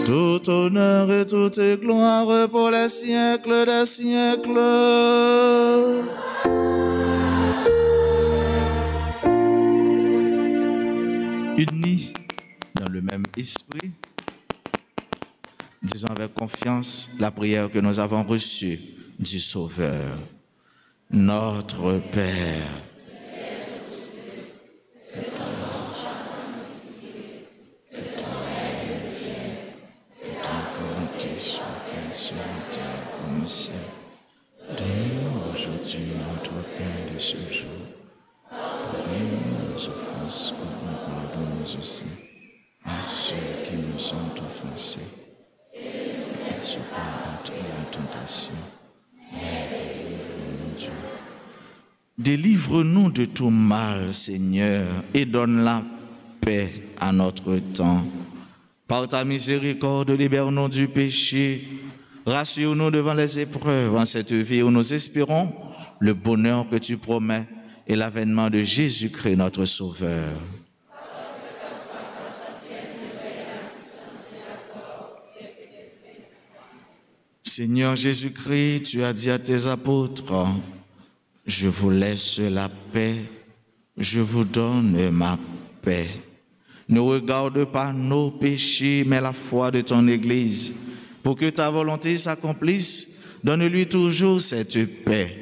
Tout honneur et toute gloire pour les siècles des siècles. Unis dans le même esprit, disons avec confiance la prière que nous avons reçue du Sauveur. Notre Père, comme au ciel. Donne-nous aujourd'hui notre pain de ce jour. Pardonne-nous nos offenses comme nous pardonnons aussi à ceux qui nous ont offensés. Et ne sois pas entrés en tentation, mais délivre-nous Dieu. Délivre-nous de tout mal, Seigneur, et donne la paix à notre temps. Par ta miséricorde, libère-nous du péché. Rassure-nous devant les épreuves en cette vie où nous espérons le bonheur que tu promets et l'avènement de Jésus-Christ, notre Sauveur. Seigneur Jésus-Christ, tu as dit à tes apôtres, je vous laisse la paix, je vous donne ma paix. Ne regarde pas nos péchés, mais la foi de ton Église. Pour que ta volonté s'accomplisse, donne-lui toujours cette paix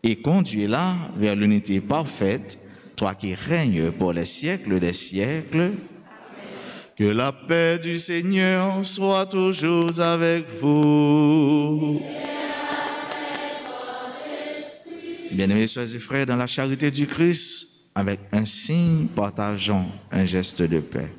et conduis-la vers l'unité parfaite, toi qui règnes pour les siècles des siècles. Amen. Que la paix du Seigneur soit toujours avec vous. Bien-aimés soeurs et frères, dans la charité du Christ, avec un signe, partageons un geste de paix.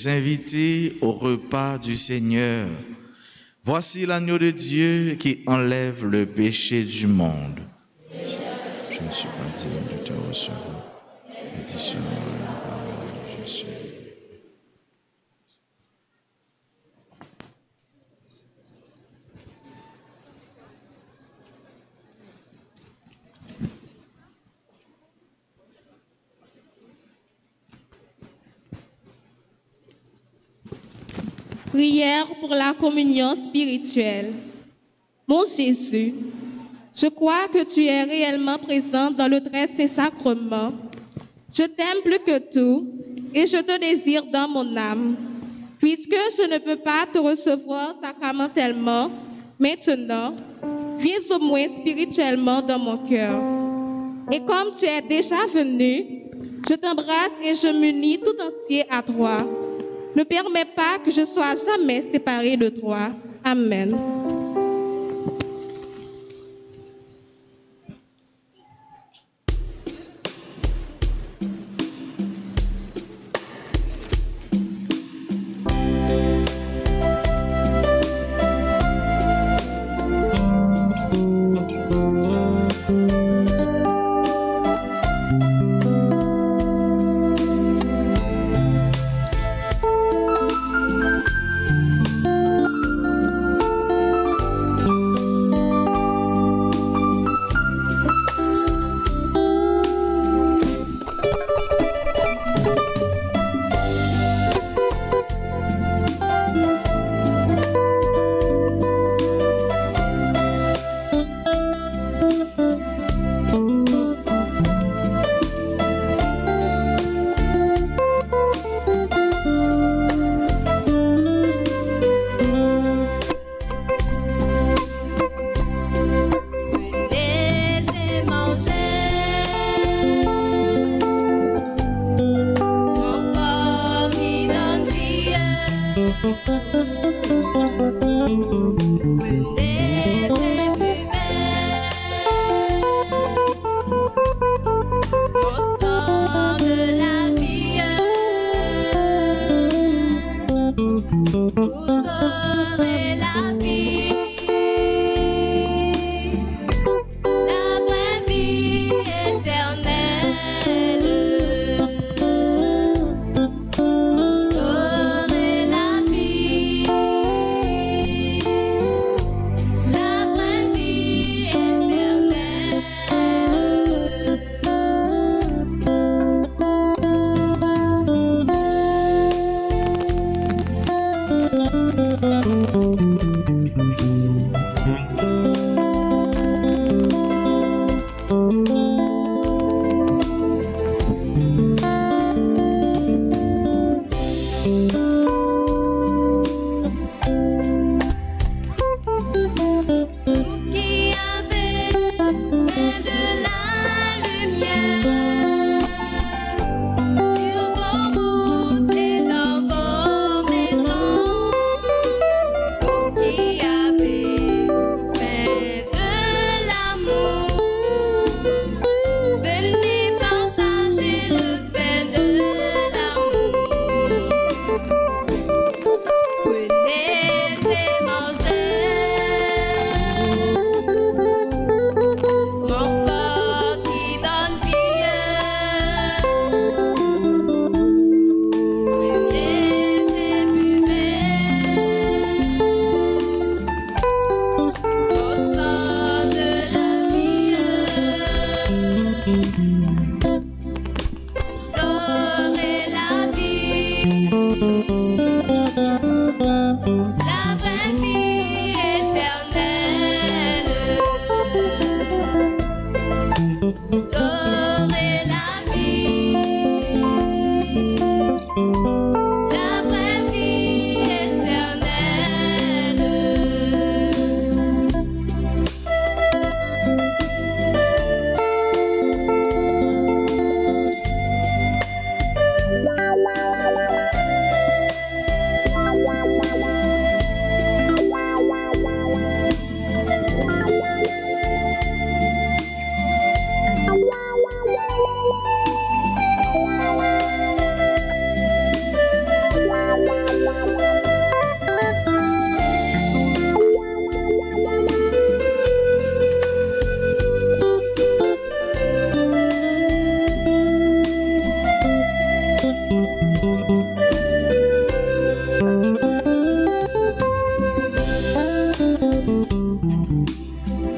Invités au repas du Seigneur. Voici l'agneau de Dieu qui enlève le péché du monde. Je ne suis pas digne de te recevoir. Dis seulement la parole de Jésus. Prière pour la communion spirituelle. Mon Jésus, Je crois que tu es réellement présent dans le très saint sacrement. Je t'aime plus que tout et je te désire dans mon âme. Puisque je ne peux pas te recevoir sacramentellement, maintenant, viens au moins spirituellement dans mon cœur. Et comme tu es déjà venu, je t'embrasse et je m'unis tout entier à toi. Ne permets pas que je sois jamais séparée de toi. Amen.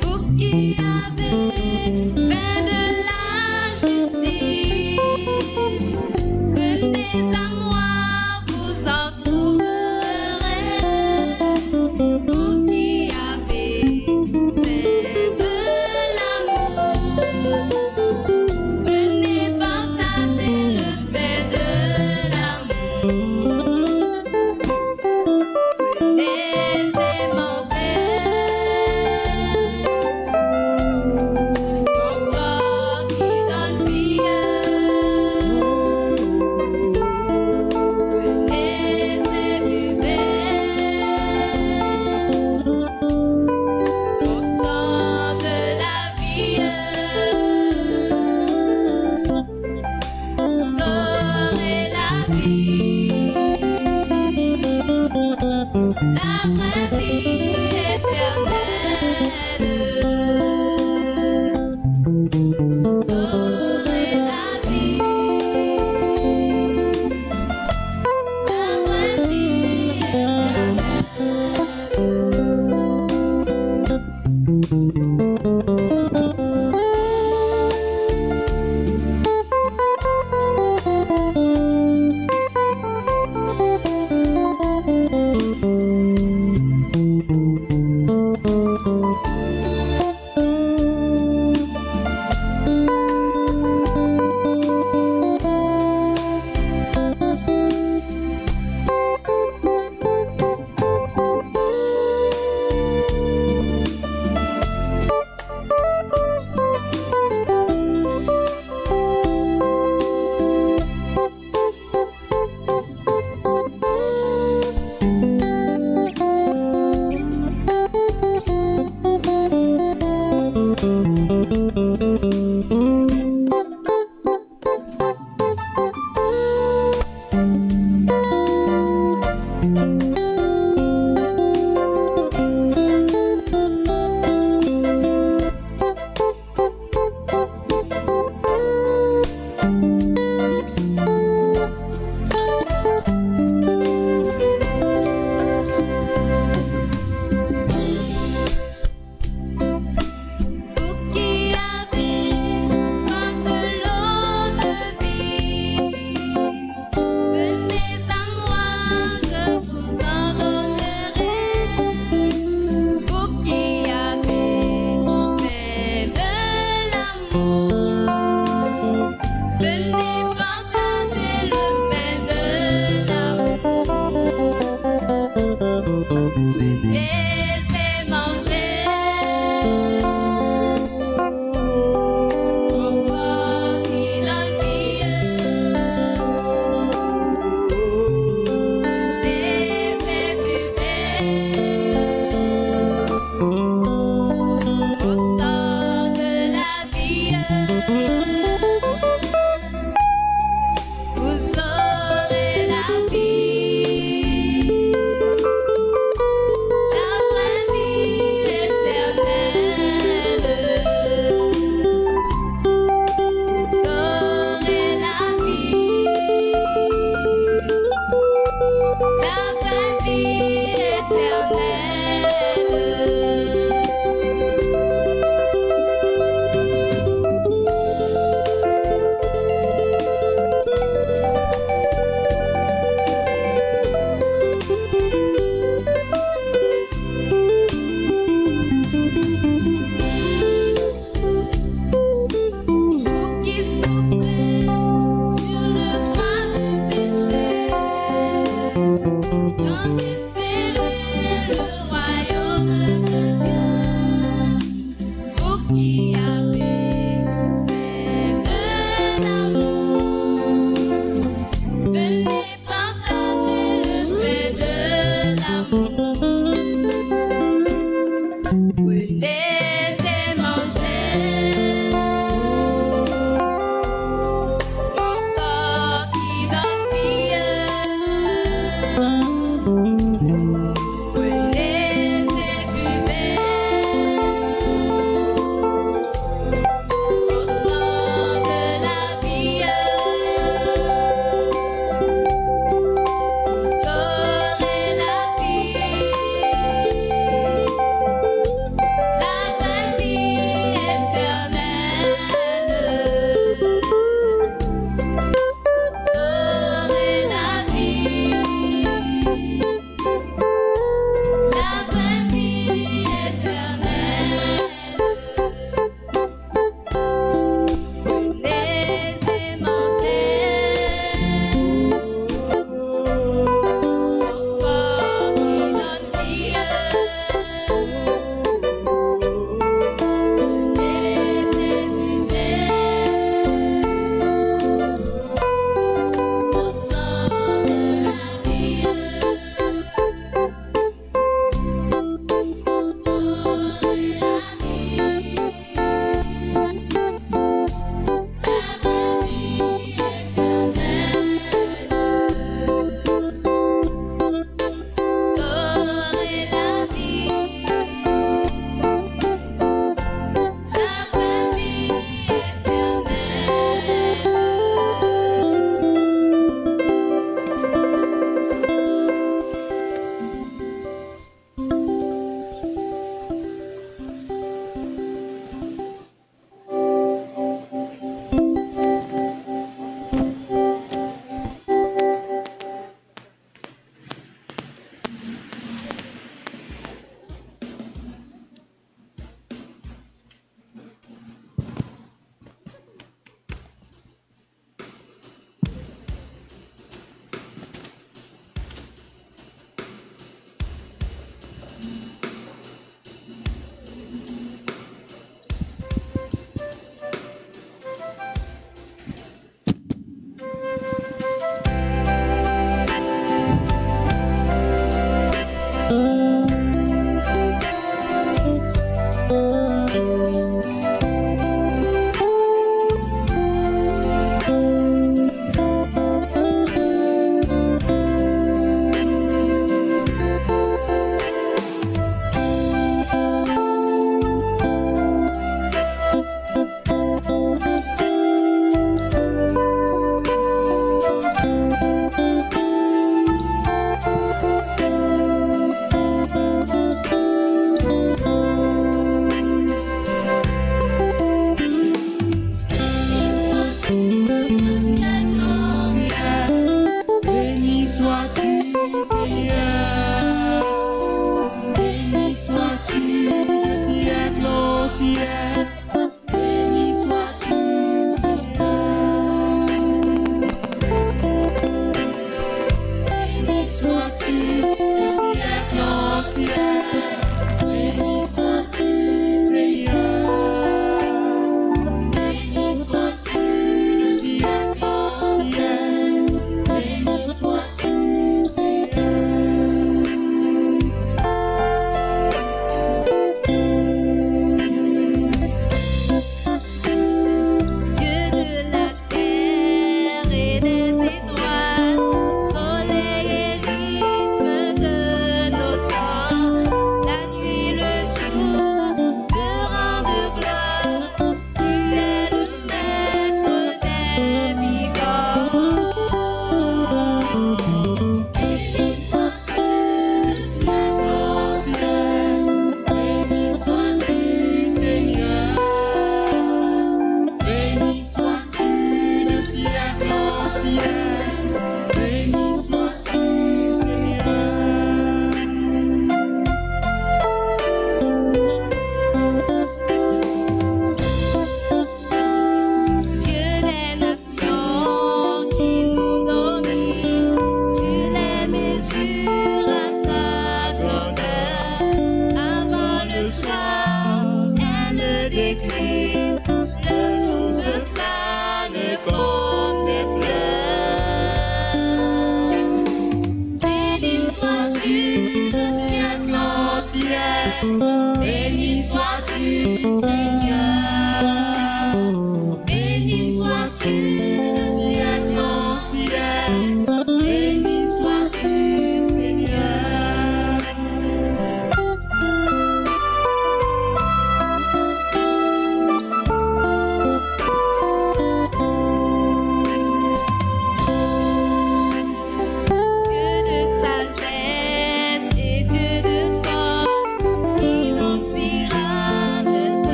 Vous qui avez fait de la justice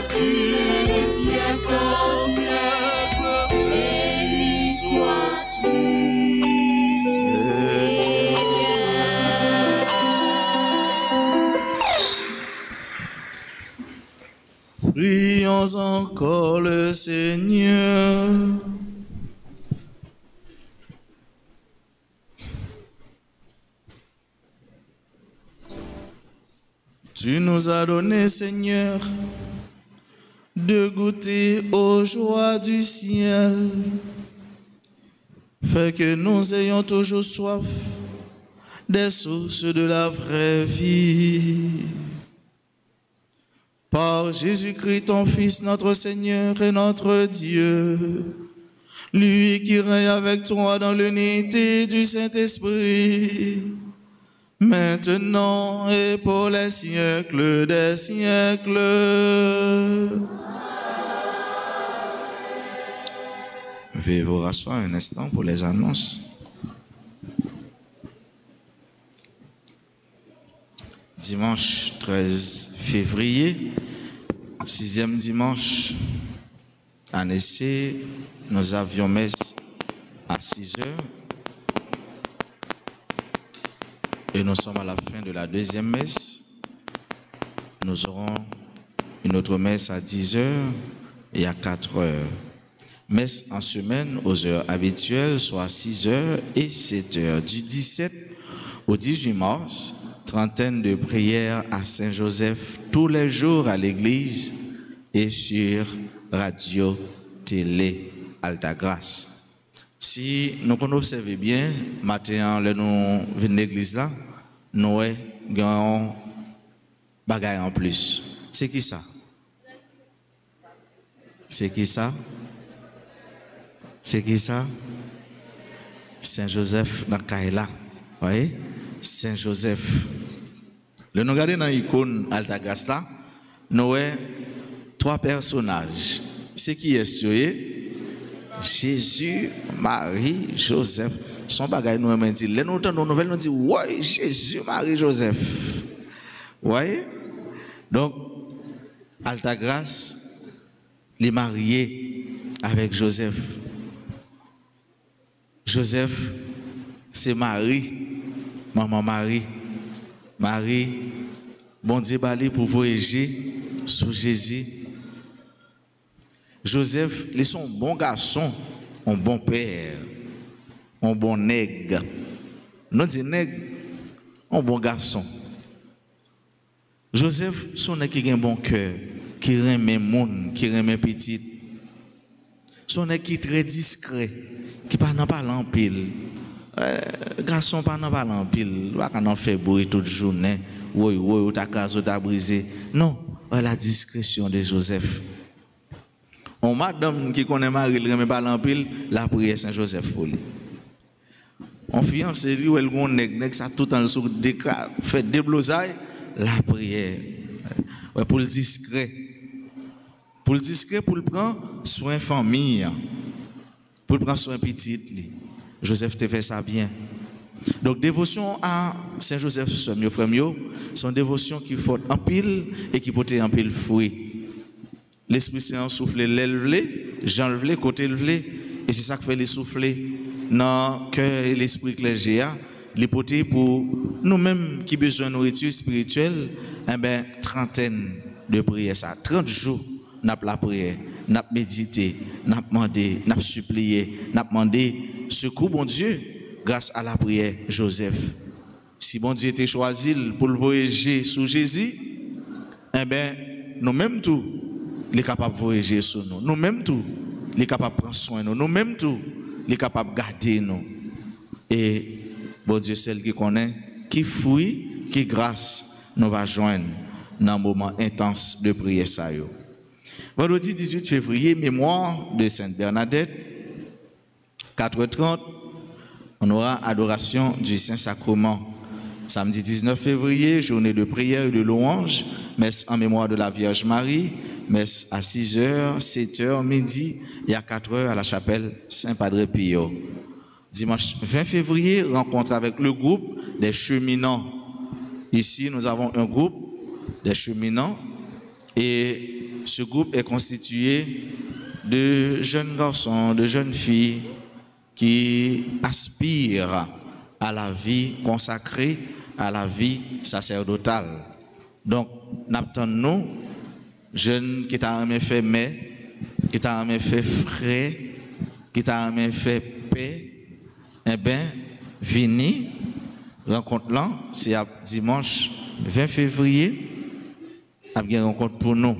du siècle au siècle, béni sois-tu, Seigneur. Prions encore le Seigneur. Tu nous as donné, Seigneur, de goûter aux joies du ciel. Fais que nous ayons toujours soif des sources de la vraie vie. Par Jésus-Christ, ton Fils, notre Seigneur et notre Dieu, lui qui règne avec toi dans l'unité du Saint-Esprit, maintenant et pour les siècles des siècles. Veuillez vous rasseoir un instant pour les annonces. Dimanche 13 février, 6e dimanche, en essai, nous avions messe à 6 heures. Et nous sommes à la fin de la deuxième messe. Nous aurons une autre messe à 10 heures et à 4 heures. Messe en semaine aux heures habituelles, soit 6 heures et 7 heures. Du 17 au 18 mars, trentaine de prières à Saint-Joseph tous les jours à l'église et sur radio, télé, Alta Grâce. Si nous observons bien, matin, nous venons de l'église là, nous avons bagaille en plus. C'est qui ça? C'est qui ça? C'est qui ça? Saint-Joseph dans Kaila. Oui? Saint-Joseph. Le nous regardons dans l'icône Alta Grâce là, nous avons 3 personnages. C'est qui est-ce? Jésus, Marie, Joseph. Son bagage nous a dit. Les nous entendons nos nouvelles, nous dit ouais, Jésus, Marie, Joseph. Ouais. Donc, Alta Grâce, les mariés avec Joseph. Joseph, c'est Marie, maman Marie. Marie, bon Dieu, bali pour voyager sous Jésus. Joseph, ils sont bons garçons, un bon père, un bon nègre. Nous disons nègre, un bon garçon. Joseph, son qui a un bon cœur, qui remet monde, qui remet petit. Son qui est très discret, qui pas parle en pile. Garçon pas parle en pile, pas qu'on fait bruit toute journée. Oui, ta case t'a brisé. Non, la discrétion de Joseph. On madame qui connaît Marie, il remet pas l'empile, la prière Saint-Joseph pour lui. On fiancé lui, elle gon nèg ça tout en sous fait déblosaille, la prière. Pour le discret. Pour le discret, pour le prendre soin famille. Pour le prendre soin petite lui. Joseph te fait ça bien. Donc dévotion à Saint-Joseph, mes frères, sont dévotions qui font en pile et qui portent en pile fruit. L'Esprit Saint souffle l'élevlé, j'enlève côté levé, et c'est ça qui fait les souffler dans le cœur et l'esprit clergé, les porter pour nous-mêmes qui besoin de nourriture spirituelle, trentaine de prières, ça, 30 jours, nous avons la prière, nous avons médité, nous avons demandé, nous avons supplié, nous avons demandé secours, bon Dieu, grâce à la prière Joseph. Si bon Dieu était choisi pour le voyager sous Jésus, nous-mêmes tout, les capables de voyager sur nous. Nous-mêmes tout, les capables de prendre soin de nous. Nous-mêmes tout, les capables de garder nous. Et bon Dieu, celle qui connaît, qui fruit, qui grâce, nous va joindre dans un moment intense de prière. Vendredi 18 février, mémoire de Sainte Bernadette, 4h30, on aura adoration du Saint-Sacrement. Samedi 19 février, journée de prière et de louange, messe en mémoire de la Vierge Marie, messe à 6h, 7h, midi et à 4h à la chapelle Saint-Padre Pio. Dimanche 20 février, rencontre avec le groupe des cheminants. Ici, nous avons un groupe des cheminants et Ce groupe est constitué de jeunes garçons, de jeunes filles qui aspirent à la vie consacrée, à la vie sacerdotale. Donc, nous, jeunes qui t'ont fait mai, qui t'ont fait frais, qui t'ont fait paix, eh bien, vini, rencontre là, c'est dimanche 20 février, il y a une rencontre pour nous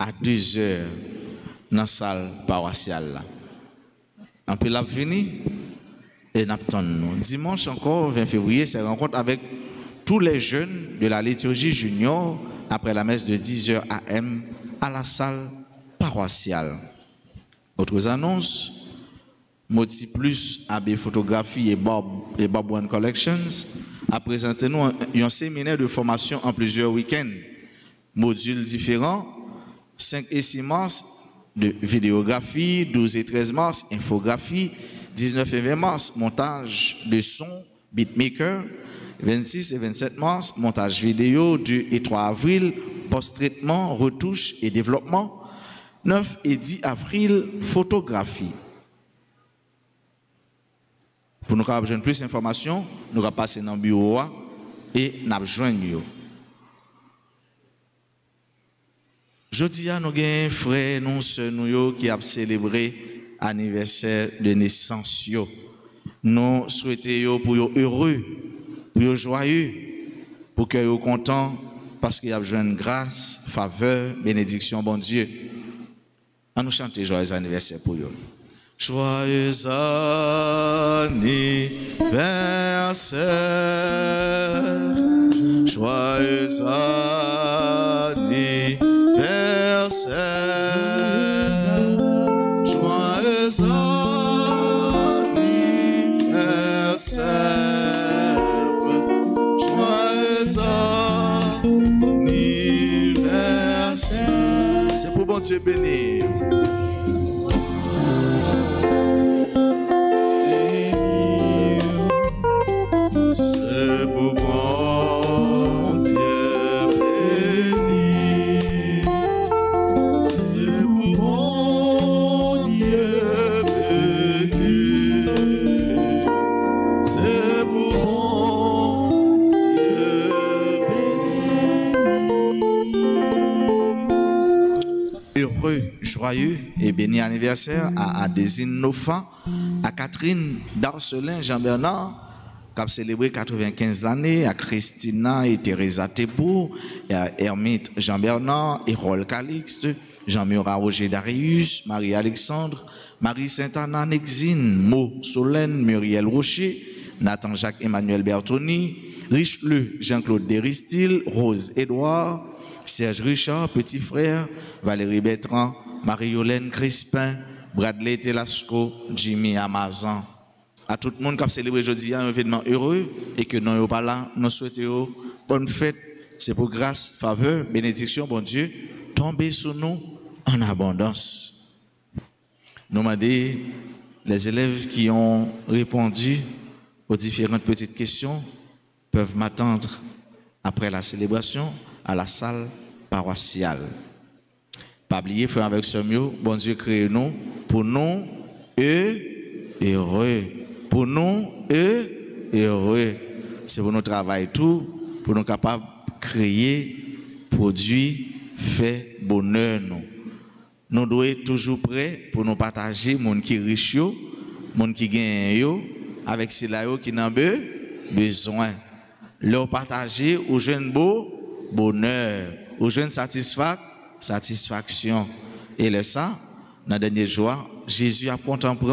à 2h dans la salle paroissiale. En puis la vini et nous. Dimanche encore 20 février, c'est une rencontre avec tous les jeunes de la liturgie junior après la messe de 10h AM à la salle paroissiale. Autres annonces, Moti Plus AB Photographie et Bob One Collections a présenté nous un séminaire de formation en plusieurs week-ends, modules différents, 5 et 6 mars de vidéographie, 12 et 13 mars infographie, 19 et 20 mars montage de son, beatmaker, 26 et 27 mars montage vidéo, 2 et 3 avril post-traitement, retouche et développement, 9 et 10 avril photographie. Pour nous avoir plus d'informations, nous allons passer dans le bureau et nous allons joindre. Jeudi, nous avons un frère, nous sommes qui a célébré l'anniversaire de naissance. Nous souhaitons pour eux heureux, pour eux joyeux, pour qu'ils soient contents parce qu'ils ont besoin de grâce, faveur, bénédiction, bon Dieu. On nous chante joyeux anniversaire pour eux. Joyeux anniversaire, joyeux anniversaire, joyeux anniversaire, joyeux anniversaire. C'est pour bon Dieu bénir. C'est pour bon Dieu béni. C'est pour bon Dieu béni. C'est pour bon Dieu béni. Heureux, joyeux et béni anniversaire à Adésine Nofa, à Catherine Darcelin, Jean-Bernard, qui a célébré 95 années, à Christina et Teresa Tebour, et à Hermite Jean-Bernard, Hérol Calixte, Jean-Murat Roger Darius, Marie-Alexandre, Marie Saint-Anna Nexine, Mo Solène, Muriel Rocher, Nathan Jacques Emmanuel Bertoni, Richelieu Jean-Claude Deristil, Rose Édouard, Serge Richard, petit frère, Valérie Bertrand, Marie-Yolène Crispin, Bradley Telasco, Jimmy Amazan. À tout le monde qui a célébré aujourd'hui un événement heureux et que nous pas là, nous souhaitons bonne fête. C'est pour grâce, faveur, bénédiction, bon Dieu, tomber sur nous en abondance. Nous m'avons dit, les élèves qui ont répondu aux différentes petites questions peuvent m'attendre après la célébration à la salle paroissiale. Pas oublier, frère avec ce mieux, bon Dieu crée nous pour nous heureux. Pour nous, heureux. C'est pour nous travailler tout, pour nous capables de créer, produire, faire bonheur. Nous devons être toujours prêts pour nous partager, les gens qui sont riches, les gens qui gagnent, avec ceux qui n'ont pas besoin. Leur partager aux jeunes beau bonheur, aux jeunes satisfaction. Et le ça, dans la dernière joie, Jésus a contemplé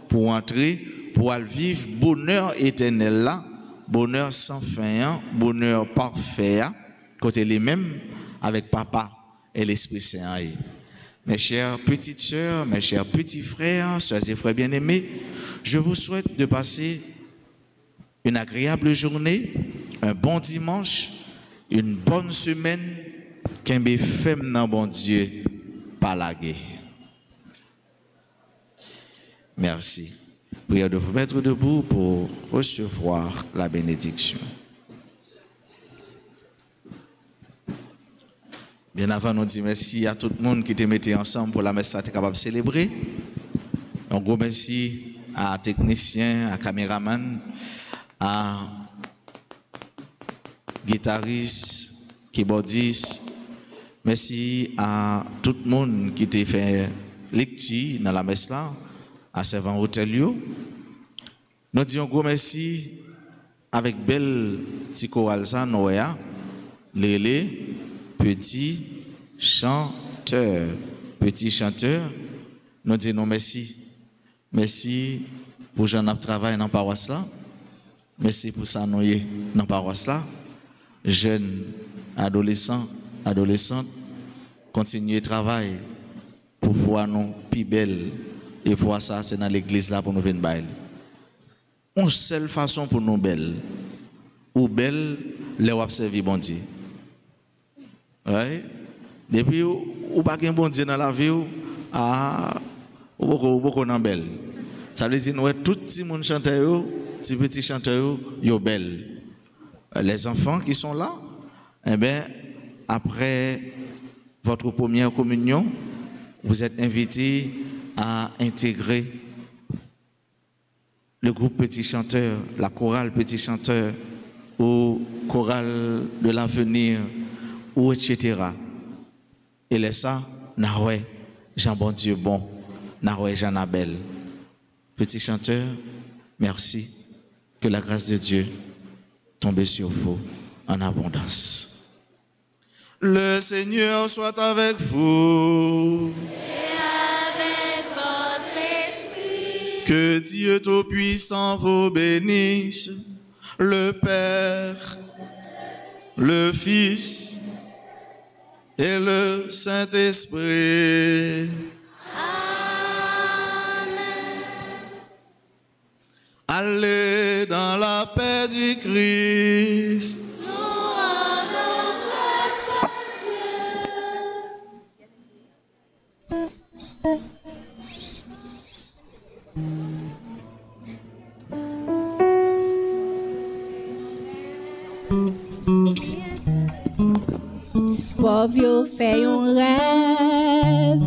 pour entrer, pour vivre bonheur éternel là, bonheur sans fin, bonheur parfait, côté les mêmes avec papa et l'Esprit Saint. Mes chères petites sœurs, mes chers petits frères, sœurs et frères bien-aimés, je vous souhaite de passer une agréable journée, un bon dimanche, une bonne semaine, qu'un femme dans bon Dieu, par la guerre. Merci. Prière de vous mettre debout pour recevoir la bénédiction. Bien avant, nous disons merci à tout le monde qui te mettait ensemble pour la messe à capable de célébrer. Un gros merci à techniciens, à caméraman, à guitaristes, keyboardistes. Merci à tout le monde qui t'a fait lecture dans la messe là, à servant hôtel. Nous disons un gros merci avec belle petit choral ça, Noéa, les petits chanteurs. Petits chanteurs, nous disons merci. Merci pour Jean qui travaille dans la paroisse là. Merci pour ça nous dans la paroisse là. Jeunes, adolescents, adolescentes, continuez de travailler pour voir nous plus belles. Et voir ça, c'est dans l'église là pour nous venir bailler. Une seule façon pour nous belles. Ou belles, les observer bon Dieu. Ouais. Depuis ou pas qu'un bon Dieu dans la vie, ou beaucoup non belle. Ça veut dire nous tout petit monde chanteur, petit petit chanteur, yo belle. Les enfants qui sont là, eh bien après votre première communion, vous êtes invités à intégrer le groupe Petit Chanteur, la chorale Petit Chanteur, ou chorale de l'avenir, ou etc. Et les ça, Nahoué, Jean bon Dieu bon, Nahoué Jean Abel. Petit Chanteur, merci. Que la grâce de Dieu tombe sur vous en abondance. Le Seigneur soit avec vous. Que Dieu Tout-Puissant vous bénisse, le Père, le Fils et le Saint-Esprit. Amen. Allez dans la paix du Christ. Nous rendons grâce à Dieu. Pauvre yo fait un rêve